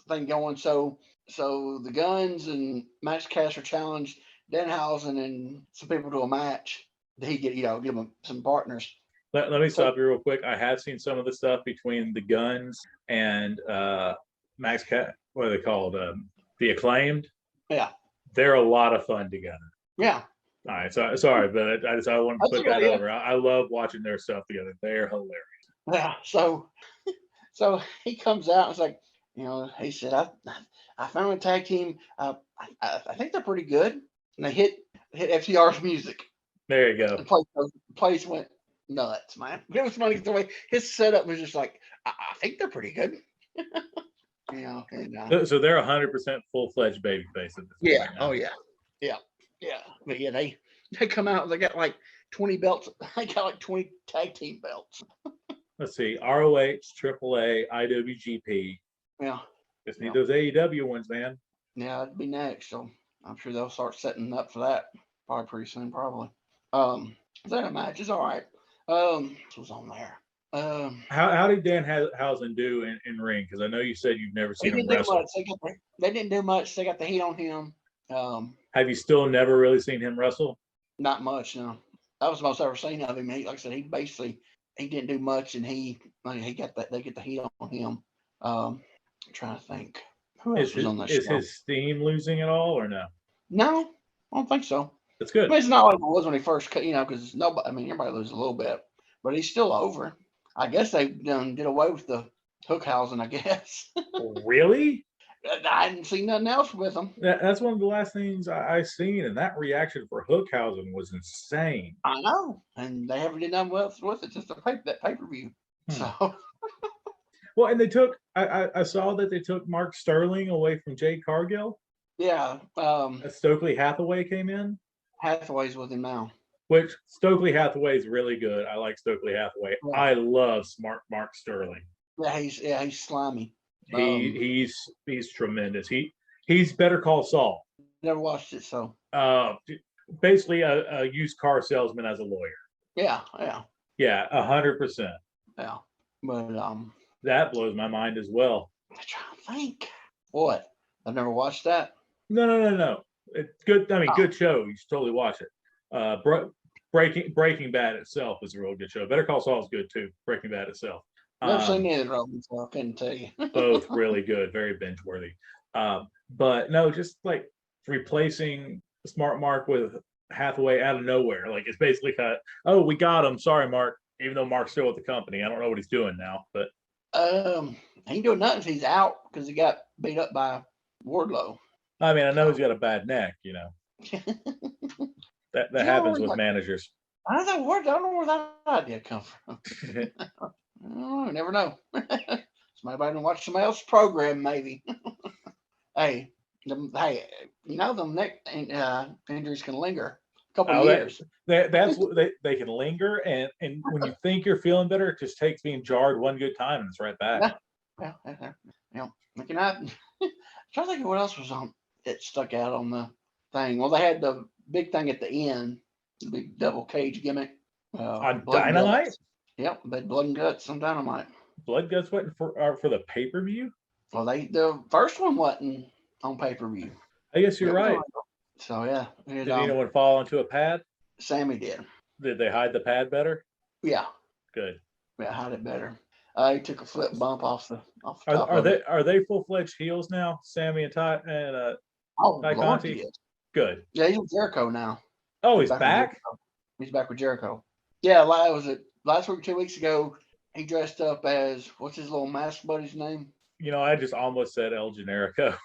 thing going. So the Guns and Max Caster challenged Danhausen and some people to a match. He get give them some partners. Let me stop you real quick. I have seen some of the stuff between the Guns and Max Cat. What are they called? The Acclaimed. Yeah. They're a lot of fun together. Yeah. All right. So sorry, but I wanted to put that over. I love watching their stuff together. They're hilarious. Yeah. So he comes out and it's like, he said, I found a tag team. I think they're pretty good. And they hit FTR's music. There you go. The place went nuts, man. It was funny the way his setup was just like, I think they're pretty good. So they're 100% full-fledged babyface at this yeah. point now. Oh yeah. Yeah. Yeah. But yeah, they come out, they got like 20 belts. They got like 20 tag team belts. Let's see. ROH, AAA, IWGP. Yeah. Just need those AEW ones, man. Yeah, that'd be next. So I'm sure they'll start setting up for that probably pretty soon, probably. That match is all right. What was on there? How did Danhausen do in ring? Because I know you said you've never seen him wrestle. They didn't do much. They got the heat on him. Have you still never really seen him wrestle? Not much, no. That was the most I've ever seen of him. Like I said, he didn't do much, and he got that. They get the heat on him. I'm trying to think. Who else was on that show? Is his steam losing at all, or no? No, I don't think so. That's good. But it's not like it was when he first cut, because nobody. I mean, everybody loses a little bit, but he's still over. I guess they did away with the Hookhausen. I guess. Really? I hadn't seen nothing else with him. That's one of the last things I seen, and that reaction for Hookhausen was insane. I know, and they haven't done nothing else with it since that pay-per-view. So. Well, and they took. I saw that they took Mark Sterling away from Jade Cargill. Yeah. Stokely Hathaway came in. Hathaway's with him now. Which Stokely Hathaway is really good. I like Stokely Hathaway. Yeah. I love smart Mark Sterling. Yeah, he's slimy. He's tremendous. He's Better Call Saul. Never watched it, so. Basically a used car salesman as a lawyer. Yeah. Yeah, 100%. Yeah, but that blows my mind as well. I'm trying to think. What? I've never watched that. No. It's good. I mean, good show. You should totally watch it. Breaking Bad itself is a real good show. Better Call Saul is good too. Breaking Bad itself. Never seen either of them, so I couldn't tell you. Both really good, very binge worthy. But no, just like replacing Smart Mark with Hathaway out of nowhere. Like it's basically kind of, we got him. Sorry, Mark. Even though Mark's still with the company, I don't know what he's doing now. But he ain't doing nothing. He's out because he got beat up by Wardlow. I mean, I know he's got a bad neck, That happens with managers. I don't know where that idea come from. I never know. Somebody might watch somebody else's program, maybe. Hey, them neck injuries can linger a couple of years. That's they can linger, and when you think you're feeling better, it just takes being jarred one good time, and it's right back. Yeah. Looking at. Trying to think of what else was on that stuck out on the thing. Well, they had the big thing at the end, the big double cage gimmick. On Dynamite? Yep, they had blood and guts on Dynamite. Blood guts wasn't for the pay-per-view? Well, the first one wasn't on pay-per-view. I guess you're right. So yeah. Did anyone fall into a pad? Sammy did. Did they hide the pad better? Yeah. Good. Yeah, hide it better. He took a flip bump off the top. Are they full-fledged heels now? Sammy and Ty Conti? Good. Yeah, he's with Jericho now. Oh, he's back? He's back with Jericho. Yeah, was it last week, 2 weeks ago? he dressed up as, what's his little mask buddy's name? I just almost said El Generico.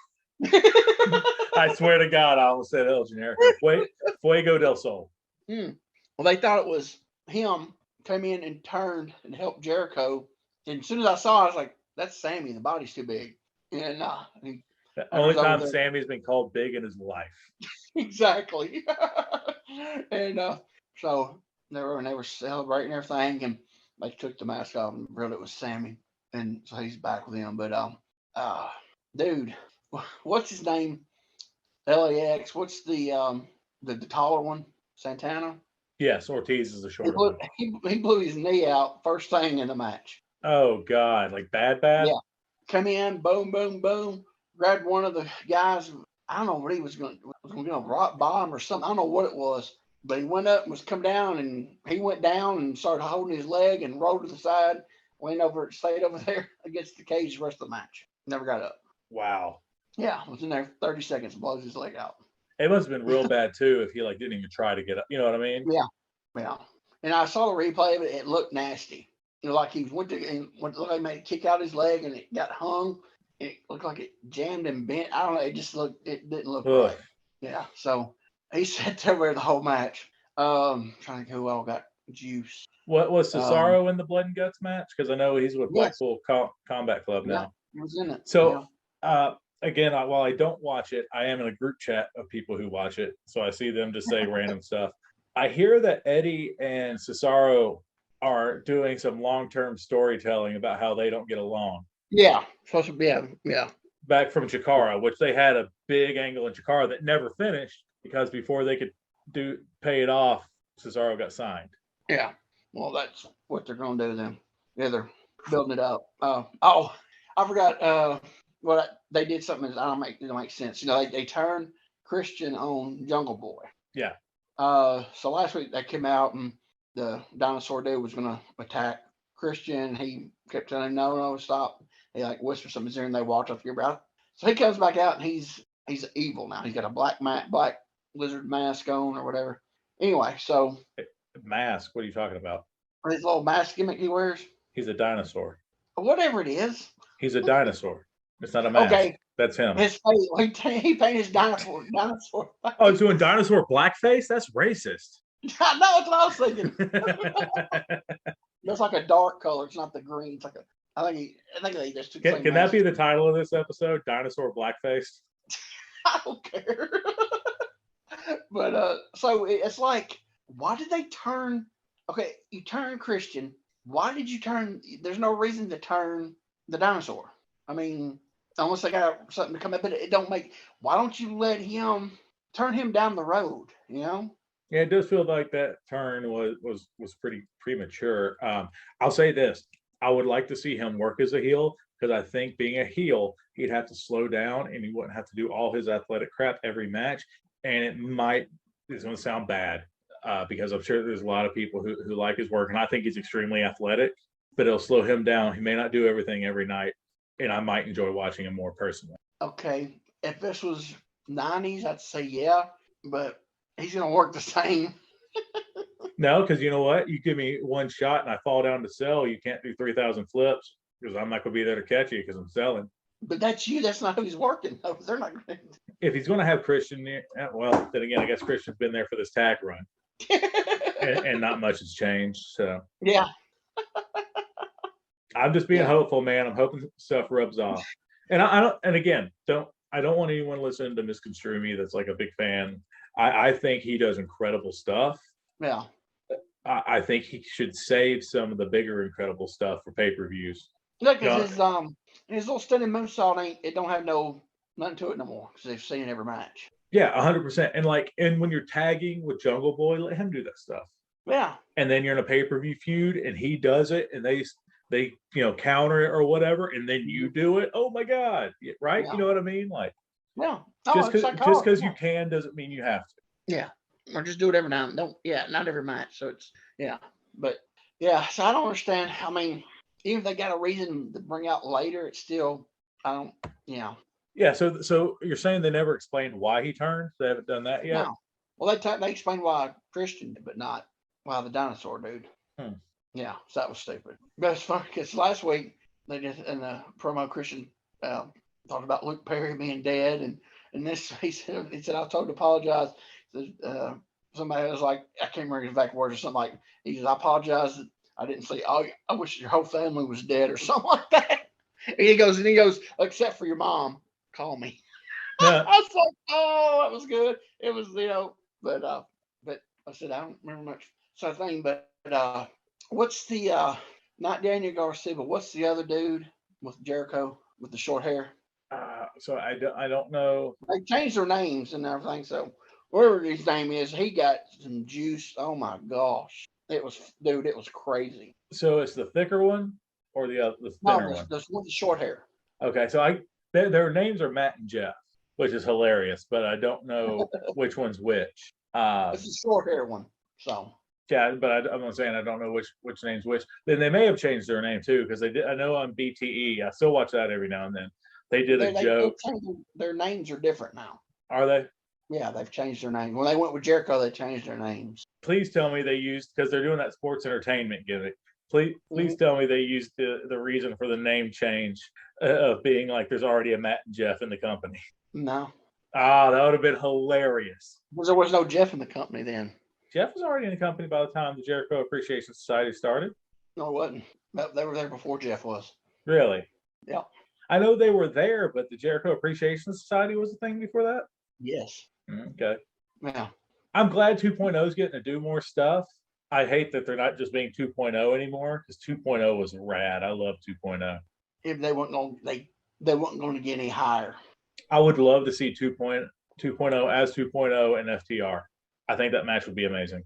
I swear to God, I almost said El Generico. Fuego del Sol. Well, they thought it was him, came in and turned and helped Jericho. And as soon as I saw it, I was like, that's Sammy. The body's too big. And the only was over time there. Sammy's been called big in his life. Exactly. And so they were celebrating everything, and they took the mask off and realized it was Sammy. And so he's back with him. But dude, what's his name? LAX. What's the taller one? Santana. Yes, Ortiz is the shorter one. He blew his knee out first thing in the match. Oh God, like bad? Yeah. Come in, boom, boom, boom. Grabbed one of the guys. I don't know what he was going to rock bottom or something. I don't know what it was, but he went up and was come down, and he went down and started holding his leg and rolled to the side. Stayed over there against the cage the rest of the match. Never got up. Wow. Yeah, was in there 30 seconds, blows his leg out. It must have been real bad too if he didn't even try to get up. You know what I mean? Yeah. And I saw the replay of it. It looked nasty. Like he went to made it kick out his leg and it got hung. It looked like it jammed and bent. I don't know. It didn't look right. Yeah. So he sat there the whole match. Trying to think who all got juice. What was Cesaro in the Blood and Guts match? Because I know he's with Blackpool Combat Club now. Yeah, he was in it. So again, while I don't watch it, I am in a group chat of people who watch it. So I see them just say random stuff. I hear that Eddie and Cesaro are doing some long-term storytelling about how they don't get along. Yeah. Supposed to be, yeah. Back from Chikara, which they had a big angle in Chikara that never finished because before they could pay it off, Cesaro got signed. Yeah. Well, that's what they're going to do then. Yeah, they're building it up. I forgot they did something that it don't make sense. They turned Christian on Jungle Boy. Yeah. So last week they came out and the dinosaur dude was going to attack Christian. He kept telling him, no, stop. He whispered something there and they walked off your brow. So he comes back out and he's evil now. He's got a black lizard mask on or whatever. Anyway, so mask. What are you talking about? His little mask gimmick he wears. He's a dinosaur. Whatever it is. He's a dinosaur. It's not a mask. Okay. That's him. His face, he painted his dinosaur. Oh, he's doing dinosaur blackface? That's racist. I know, that's what I was thinking. That's like a dark color. It's not the green. It's like I think they just took. Can that be the title of this episode? Dinosaur blackface. I don't care. But so it's like, why did they turn? Okay, you turn Christian. Why did you turn? There's no reason to turn the dinosaur. I mean, unless they got something to come up, but it don't make. Why don't you turn him down the road? Yeah, it does feel like that turn was pretty premature. I'll say this: I would like to see him work as a heel because I think being a heel, he'd have to slow down and he wouldn't have to do all his athletic crap every match. And it's going to sound bad because I'm sure there's a lot of people who like his work, and I think he's extremely athletic. But it'll slow him down. He may not do everything every night, and I might enjoy watching him more personally. Okay, if this was 90s, I'd say yeah, but he's going to work the same. No, because you know what? You give me one shot and I fall down to sell, you can't do 3,000 flips because I'm not going to be there to catch you because I'm selling. But that's you. That's not who he's working. They're not going to. If he's going to have Christian there, well, then again, I guess Christian's been there for this tag run. and not much has changed. So yeah. I'm just being hopeful, man. I'm hoping stuff rubs off. And I don't want anyone listening to misconstrue me that's like a big fan. I think he does incredible stuff. Yeah. I think he should save some of the bigger incredible stuff for pay-per-views. Yeah, because his little stunning moonsault it don't have nothing to it no more because they've seen every match. Yeah, 100%. And when you're tagging with Jungle Boy, let him do that stuff. Yeah. And then you're in a pay-per-view feud and he does it and they counter it or whatever, and then you do it. Oh my God. Right? Yeah. You know what I mean? Like, yeah. Just because you can doesn't mean you have to. Yeah. Or just do it every now and then. Not every match. So it's But so I don't understand. I mean, even if they got a reason to bring out later, it's still Yeah, so you're saying they never explained why he turned? They haven't done that yet? No. Well, they explained why Christian, but not why the dinosaur dude. Yeah, so that was stupid. But it's funny because last week they did in the promo, Christian talked about Luke Perry being dead, and this he said I told to apologize. Somebody was like, I can't remember his exact words or something like, he said, I apologize that I didn't say, oh, I wish your whole family was dead or something like that. And he goes, except for your mom, call me. Yeah. I was like, oh, that was good. It was, but I said, I don't remember much such thing, but what's the, not Daniel Garcia, but what's the other dude with Jericho with the short hair? So I don't know. They changed their names and everything. So whatever his name is, he got some juice. Oh my gosh. It was crazy. So it's the thicker one or the thinner one? There's one with the short hair. Okay, so their names are Matt and Jeff, which is hilarious, but I don't know which one's which. It's the short hair one. So yeah, but I'm not saying I don't know which name's which. Then they may have changed their name too, because they did. I know on BTE, I still watch that every now and then. They did a joke. Their names are different now. Are they? Yeah, they've changed their name. When they went with Jericho, they changed their names. Please tell me they used, because they're doing that sports entertainment gimmick. Please tell me they used the reason for the name change of being like there's already a Matt and Jeff in the company. No. That would have been hilarious. Because there was no Jeff in the company then. Jeff was already in the company by the time the Jericho Appreciation Society started. No, it wasn't. They were there before Jeff was. Really? Yeah. I know they were there, but the Jericho Appreciation Society was the thing before that? Yes. Okay. Yeah. I'm glad 2.0 is getting to do more stuff. I hate that they're not just being 2.0 anymore, because 2.0 was rad. I love 2.0. If they weren't going to get any higher. I would love to see 2.0 as 2.0 and FTR. I think that match would be amazing.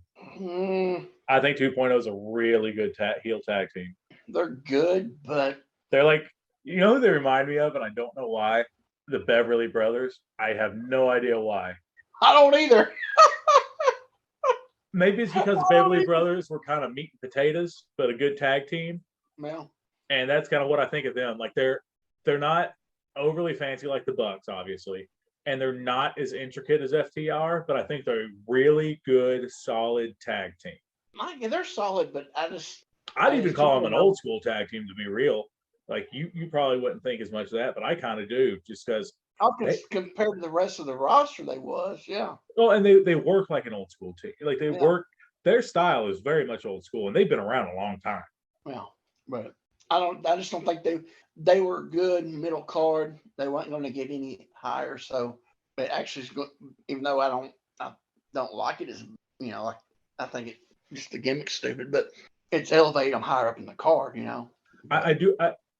I think 2.0 is a really good heel tag team. They're good, but they're like, you know who they remind me of, and I don't know why? The Beverly Brothers. I have no idea why. I don't either. Maybe it's because the Beverly Brothers were kind of meat and potatoes, but a good tag team. Well, and that's kind of what I think of them. Like they're not overly fancy like the Bucks, obviously, and they're not as intricate as FTR, but I think they're a really good, solid tag team. They're solid, but I'd even call them an old school tag team, to be real. Like you probably wouldn't think as much of that, but I kind of do, just because. Compared to the rest of the roster, they was, yeah. Well, and they work like an old school team. Like they work. Their style is very much old school, and they've been around a long time. Yeah, but I just don't think they were good middle card. They weren't going to get any higher. So, but actually, even though I don't like it, as like I think it just the gimmick's stupid, but it's elevated them higher up in the card. I do.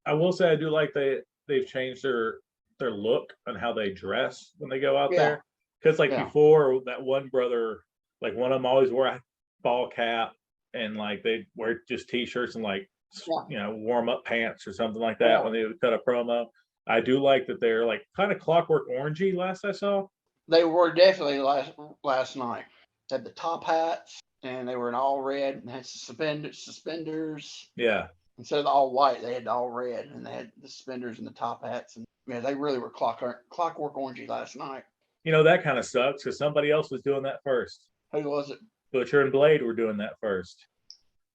I will say I do like they've changed their look and how they dress when they go out there. Because before, that one brother, like one of them always wore a ball cap and like they wear just t-shirts and like warm up pants or something like that when they would cut a promo. I do like that they're like kind of Clockwork Orangey. Last I saw, they were definitely last night. They had the top hats and they were in all red and had suspenders. Yeah. Instead of the all white, they had the all red and they had the suspenders and the top hats. And they really were Clockwork Orangey last night. That kind of sucks because somebody else was doing that first. Who was it? Butcher and Blade were doing that first.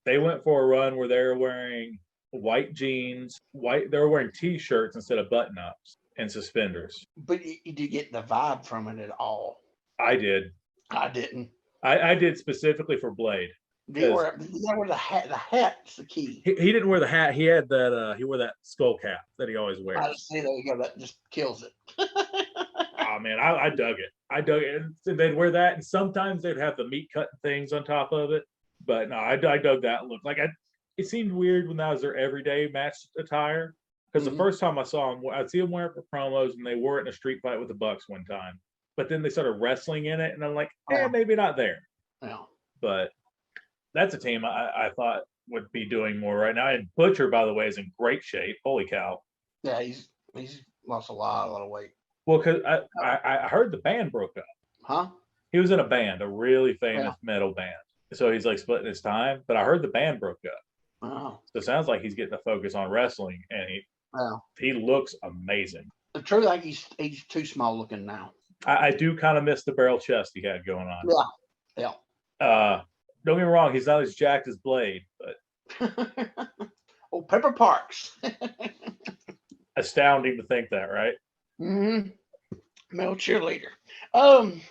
They went for a run where they were wearing white jeans, they were wearing t-shirts instead of button-ups and suspenders. But did you get the vibe from it at all? I did. I didn't. I did specifically for Blade. Did you wear the hat? The hat's the key. He didn't wear the hat. He had that. He wore that skull cap that he always wears. I see. There you go. That just kills it. Oh man, I dug it. And they'd wear that, and sometimes they'd have the meat cutting things on top of it. But no, I dug that look. Like it seemed weird when that was their everyday match attire. Because the first time I saw them, I'd see them wear it for promos, and they wore it in a street fight with the Bucks one time. But then they started wrestling in it, and I'm like, maybe not there. Yeah. But that's a team I thought would be doing more right now. And Butcher, by the way, is in great shape. Holy cow! Yeah, he's lost a lot of weight. Well, because I heard the band broke up. Huh? He was in a band, a really famous metal band. So he's like splitting his time. But I heard the band broke up. Wow. So it sounds like he's getting to focus on wrestling, and he looks amazing. The truth, I think he's too small looking now. I do kind of miss the barrel chest he had going on. Yeah. Don't get me wrong, he's not as jacked as Blade, but Oh, Pepper Parks. Astounding to think that, right? Mm-hmm. Male cheerleader. I'm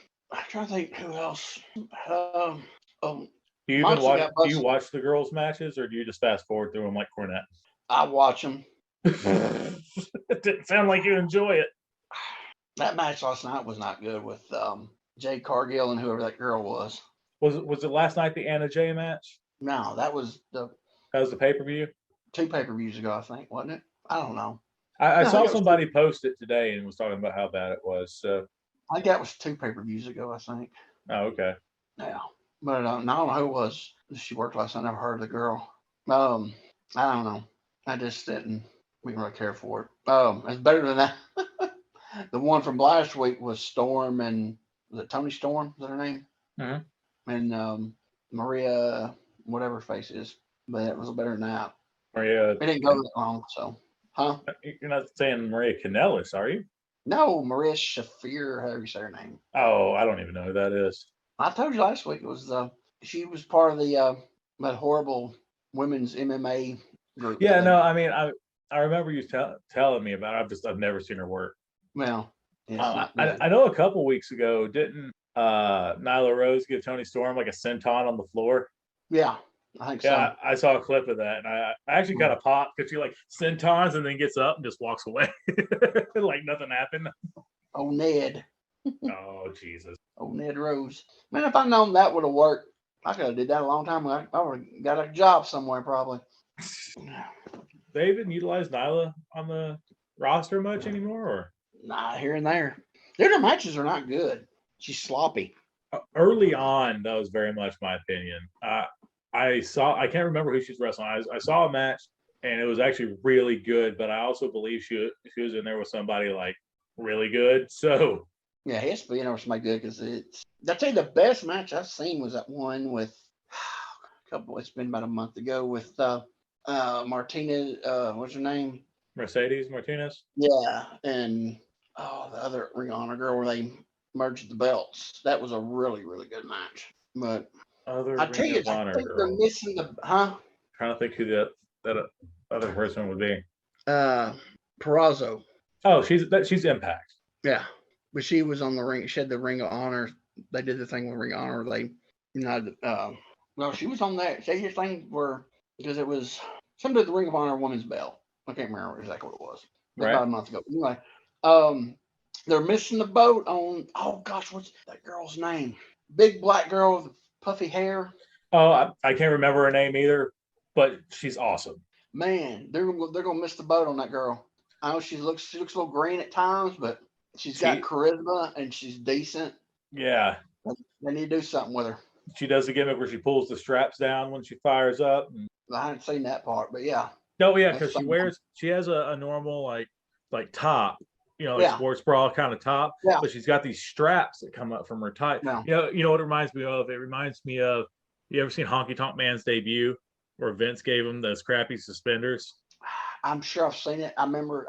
trying to think who else. Um, oh, Do you Moxley got do you busted. watch the girls' matches, or do you just fast forward through them like Cornette? I watch them. It didn't sound like you enjoy it. That match last night was not good with Jade Cargill and whoever that girl was. Was it last night the Anna Jay match? No, that was the That was the pay-per-view? 2 pay-per-views ago, I think, wasn't it? I don't know. I No, I saw think it was somebody post it today and was talking about how bad it was. So, I think that was 2 pay-per-views ago, I think. oh, okay. Yeah. But I don't know who it was. She worked last night. I never heard of the girl. I don't know. I just didn't really care for it. It's better than that. The one from last week was Storm and was it Tony Storm? Is that her name? Mhm. And Maria, whatever her face is. But it was better than that. Maria, It didn't go that long, so. Huh? you're not saying Maria Kanellis, are you? No, Maria Shafir, however you say her name. Oh, I don't even know who that is. I told you last week it was she was part of the that horrible women's MMA group. Yeah, no, I mean, I remember you telling me about it. I've never seen her work. Well, yeah, I know a couple weeks ago, didn't Nyla Rose give Tony Storm like a senton on the floor? yeah, I think Yeah, so. I saw a clip of that, and I actually kind of popped because she like sentons and then gets up and just walks away like nothing happened. Oh, Ned. Oh, Jesus. Oh, Ned Rose. Man, if I'd known that would have worked, I could have did that a long time ago. I would have got a job somewhere probably. They even utilize Nyla on the roster much anymore, or Nah, here and there. Their matches are not good. She's sloppy. early on? That was very much my opinion. I can't remember who she's wrestling. I saw a match and it was actually really good, but I also believe she was in there with somebody like really good. So Yeah, it has to be in there with somebody good because I'll tell you the best match I've seen was that one with it's been about a month ago with Martinez, what's her name? Mercedes Martinez. Yeah, and the other Ring of Honor girl where they merged the belts. That was a really, really good match. But Other I tell Ring you, of I Honor think girl. they're missing the Trying to think who that other person would be. Perazzo. Oh, she's Impact. Yeah, but she was on the ring. She had the Ring of Honor. They did the thing with Ring of Honor. They united. No, she was on that. She had thing where because it was something to the Ring of Honor women's belt. I can't remember exactly what it was. It was Right. about a month ago. Anyway, they're missing the boat on. Oh gosh, what's that girl's name? Big black girl with puffy hair. Oh, I can't remember her name either, but she's awesome. Man, they're gonna miss the boat on that girl. I know she looks a little green at times, but she's got charisma and she's decent. Yeah. They need to do something with her. She does the gimmick where she pulls the straps down when she fires up. I haven't seen that part, but yeah. No, yeah, because she has a normal like top, sports bra kind of top, but she's got these straps that come up from her tight. Yeah. You know what it reminds me of? It reminds me of, you ever seen Honky Tonk Man's debut where Vince gave him those crappy suspenders? I'm sure I've seen it. I remember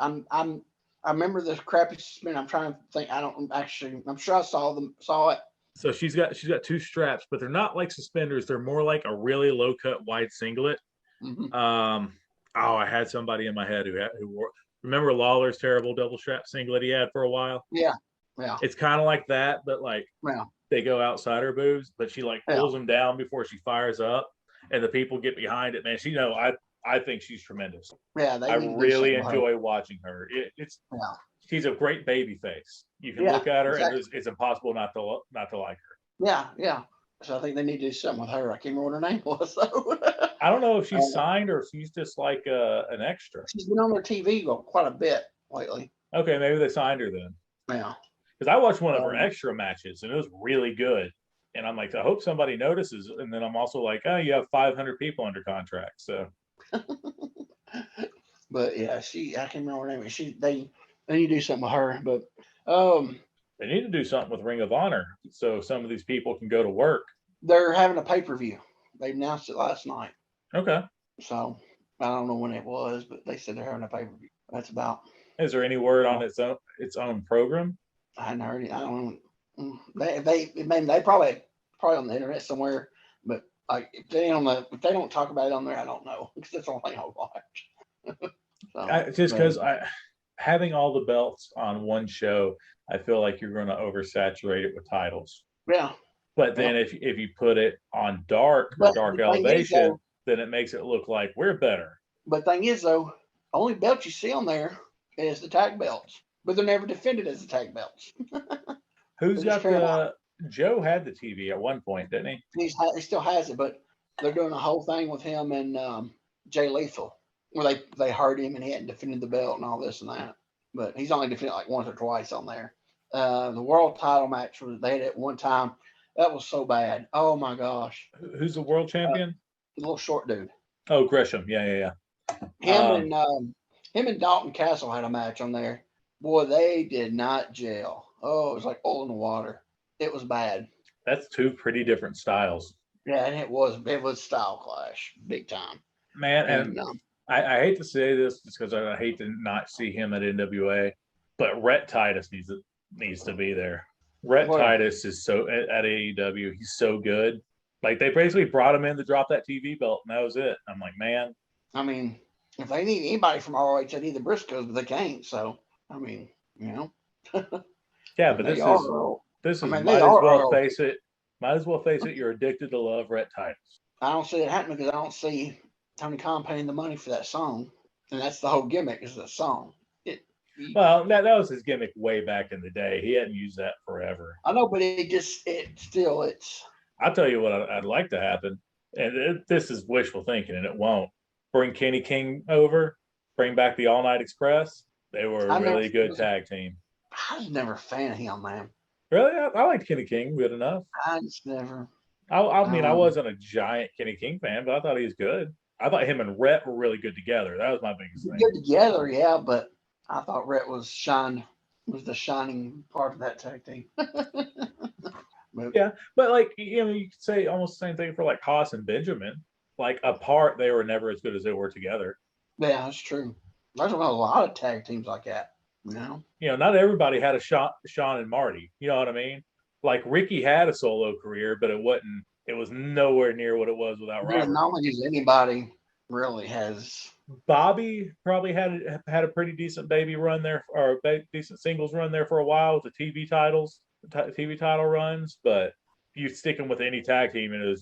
I remember this crappy suspender. I'm trying to think. I'm sure I saw it. So she's got 2 straps, but they're not like suspenders. They're more like a really low cut wide singlet. Mm-hmm. I had somebody in my head who wore. Remember Lawler's terrible double strap singlet he had for a while? Yeah. It's kind of like that, but like they go outside her boobs, but she like pulls them down before she fires up, and the people get behind it. Man, I think she's tremendous. Yeah, I really enjoy watching her. She's a great baby face. You can look at her, and it's impossible not to like her. Yeah. So I think they need to do something with her. I can't remember what her name was though. I don't know if she's signed or if she's just like an extra. She's been on their TV quite a bit lately. Okay, maybe they signed her then. Yeah. Because I watched one of her extra matches and it was really good. And I'm like, I hope somebody notices. And then I'm also like, oh, you have 500 people under contract. So. But yeah, I can't remember her name. They need to do something with her. But they need to do something with Ring of Honor so some of these people can go to work. They're having a pay-per-view. They announced it last night. Okay. So I don't know when it was, but they said they're having a pay-per-view. That's about. Is there any word on its own program? I hadn't heard it. I don't know. They probably on the internet somewhere, but Like if they don't talk about it on there, I don't know because that's the only thing I'll watch. Just because having all the belts on one show, I feel like you're going to oversaturate it with titles. Yeah. But then if you put it on Dark or Dark Elevation, then it makes it look like we're better. But thing is though, only belt you see on there is the tag belts, but they're never defended as the tag belts. Who's got the? Joe had the TV at one point, didn't he? He still has it, but they're doing a whole thing with him and Jay Lethal, where they hurt him and he hadn't defended the belt and all this and that. But he's only defended like once or twice on there. The world title match they had at one time. That was so bad. Oh my gosh. Who's the world champion? The little short dude. Oh, Gresham. Yeah. Him and Dalton Castle had a match on there. Boy, they did not gel. Oh, it was like oil in the water. It was bad. That's two pretty different styles. Yeah, and it was style clash, big time. Man, and I hate to say this just because I hate to not see him at NWA, but Rhett Titus needs to be there. Rhett Titus is so at AEW. He's so good. Like they basically brought him in to drop that TV belt, and that was it. I'm like, man. I mean, if they need anybody from ROH, they need the Briscoes, but they can't. So, I mean, Yeah, but this is might as well face it. You're addicted to love Rhett Titus. I don't see it happening because I don't see Tony Khan paying the money for that song, and that's the whole gimmick is the song. Well, that was his gimmick way back in the day. He hadn't used that forever. I know, but I'll tell you what I'd like to happen, and this is wishful thinking, and it won't. Bring Kenny King over, bring back the All Night Express. They were a really good tag team. I was never a fan of him, man. Really? I liked Kenny King good enough. I just never. I mean, I wasn't a giant Kenny King fan, but I thought he was good. I thought him and Rhett were really good together. That was my biggest thing. Good together, yeah, but I thought Rhett was the shining part of that tag team. But like you could say almost the same thing for like Haas and Benjamin. Like apart, they were never as good as they were together. Yeah, that's true. There's a lot of tag teams like that. Not everybody had a Sean and Marty. You know what I mean? Like Ricky had a solo career, but it was nowhere near what it was without Robert. Not only does anybody really has. Bobby probably had a pretty decent baby run there, or a decent singles run there for a while with the TV title runs. But you stick them with any tag team, and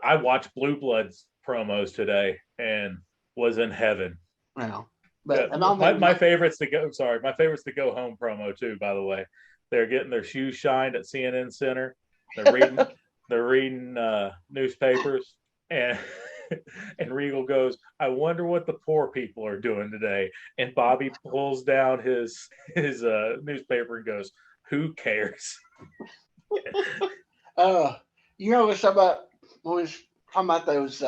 I watched Blue Bloods promos today and was in heaven. Yeah. But my favorite's the go home promo too, by the way. They're getting their shoes shined at CNN Center. They're reading newspapers, and Regal goes, I wonder what the poor people are doing today. And Bobby pulls down his newspaper and goes, who cares? What's about when we was talking about those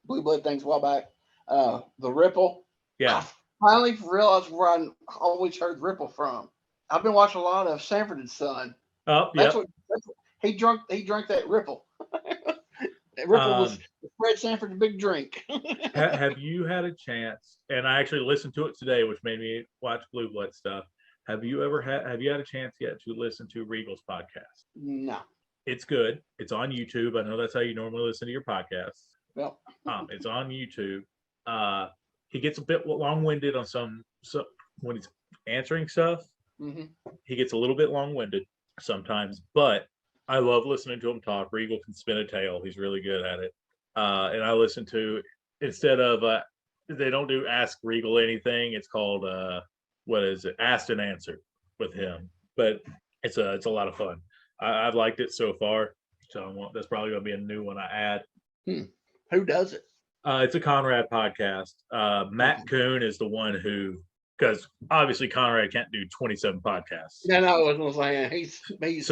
Blue Blood things a while back? The Ripple. Yeah. I finally realized where I always heard Ripple from. I've been watching a lot of Sanford and Son. Oh, yeah. He drank that Ripple. Ripple was Fred Sanford's big drink. Have you had a chance? And I actually listened to it today, which made me watch Blue Blood stuff. Have you had a chance yet to listen to Regal's podcast? No. It's good. It's on YouTube. I know that's how you normally listen to your podcasts. Well, it's on YouTube. He gets a bit long-winded on some when he's answering stuff. Mm-hmm. He gets a little bit long-winded sometimes, but I love listening to him talk. Regal can spin a tale. He's really good at it. And I listen to, instead of they don't do Ask Regal anything. It's called what is it? Asked and Answered with him. But it's a lot of fun. I've liked it so far. So that's probably going to be a new one I add. Who does it? It's a Conrad podcast. Matt Kuhn is the one who, because obviously Conrad can't do 27 podcasts. No, I was going to say he's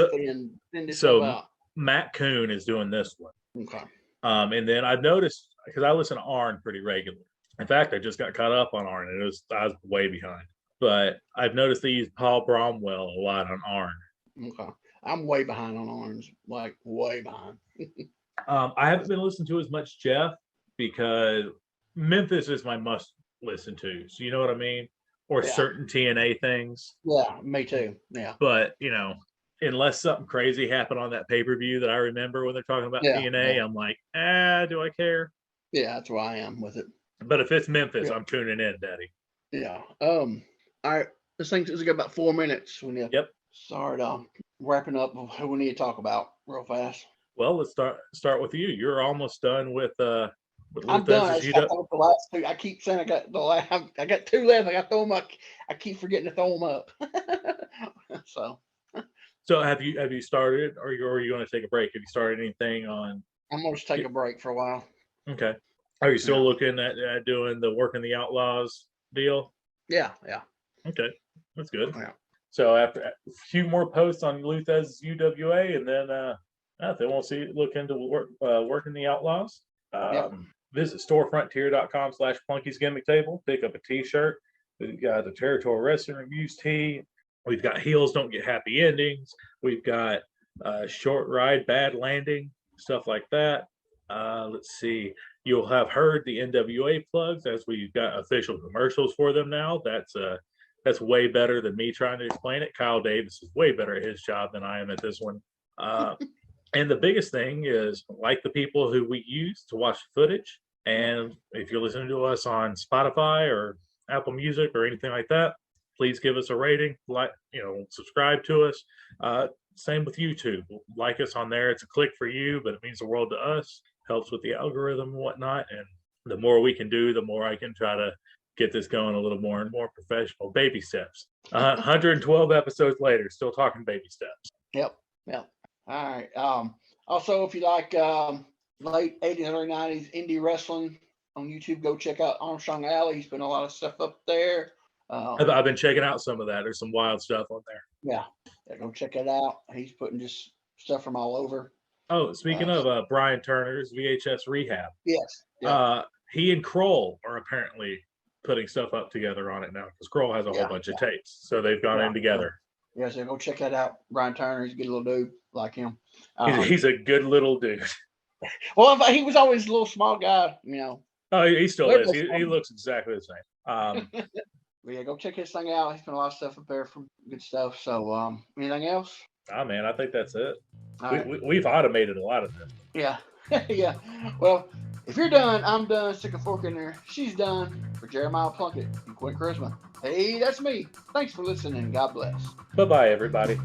so Matt Kuhn is doing this one. Okay. And then I've noticed, because I listen to Arn pretty regularly. In fact, I just got caught up on Arn, and I was way behind. But I've noticed they use Paul Bromwell a lot on Arn. Okay. I'm way behind on Arn's, like way behind. I haven't been listening to as much Jeff, because Memphis is my must listen to. So you know what I mean? Or certain TNA things. Yeah, me too. Yeah. But, unless something crazy happened on that pay-per-view that I remember when they're talking about Yeah, TNA, yeah. I'm like, do I care? Yeah, that's where I am with it. But if it's Memphis, Yeah. I'm tuning in, Daddy. Yeah. All right. This thing's got about 4 minutes. We need to start wrapping up what we need to talk about real fast. Well, let's start with you. You're almost done with I'm done. I just got the last two. I keep saying I got the last. I got two left. I got to throw them up. I keep forgetting to throw them up. So have you started, or are you going to take a break? Have you started anything on? I'm going to take a break for a while. Okay. Are you still looking at doing the Working the Outlaws deal? Yeah. Okay, that's good. Yeah. So after a few more posts on Luthez UWA, and then look into Working the Outlaws. Visit storefrontier.com/plunkies-gimmick-table. Pick up a t-shirt. We've got the Territorial Rasslin Reviews tee. We've got Heels Don't Get Happy Endings. We've got Short Ride, Bad Landing, stuff like that. Let's see. You'll have heard the NWA plugs, as we've got official commercials for them now. That's way better than me trying to explain it. Kyle Davis is way better at his job than I am at this one. And the biggest thing is, like the people who we use to watch the footage, and if you're listening to us on Spotify or Apple Music or anything like that, please give us a rating, subscribe to us. Same with YouTube. Like us on there. It's a click for you, but it means the world to us. Helps with the algorithm and whatnot. And the more we can do, the more I can try to get this going a little more and more professional. Baby steps. 112 episodes later, still talking baby steps. Yep. All right. Also, if you like late 80s, early 90s indie wrestling on YouTube, go check out Armstrong Alley. He's putting a lot of stuff up there. I've been checking out some of that. There's some wild stuff on there. Yeah, go check it out. He's putting just stuff from all over. Oh, speaking of Brian Turner's VHS Rehab. Yes. He and Kroll are apparently putting stuff up together on it now, because Kroll has a whole bunch of tapes. So they've gone in together. Yeah, so go check that out. Brian Turner, he's a good little dude, like him. He's a good little dude. Well, he was always a little small guy, Oh, he still is. He looks exactly the same. But yeah, go check his thing out. He's put a lot of stuff up there, from good stuff. So, anything else? Oh man, I think that's it. Right. We've automated a lot of this. Yeah, yeah. Well, if you're done, I'm done. Stick a fork in there. She's done. For Jeremiah Plunkett and Quinn Charisma. Hey, that's me. Thanks for listening. God bless. Bye-bye, everybody.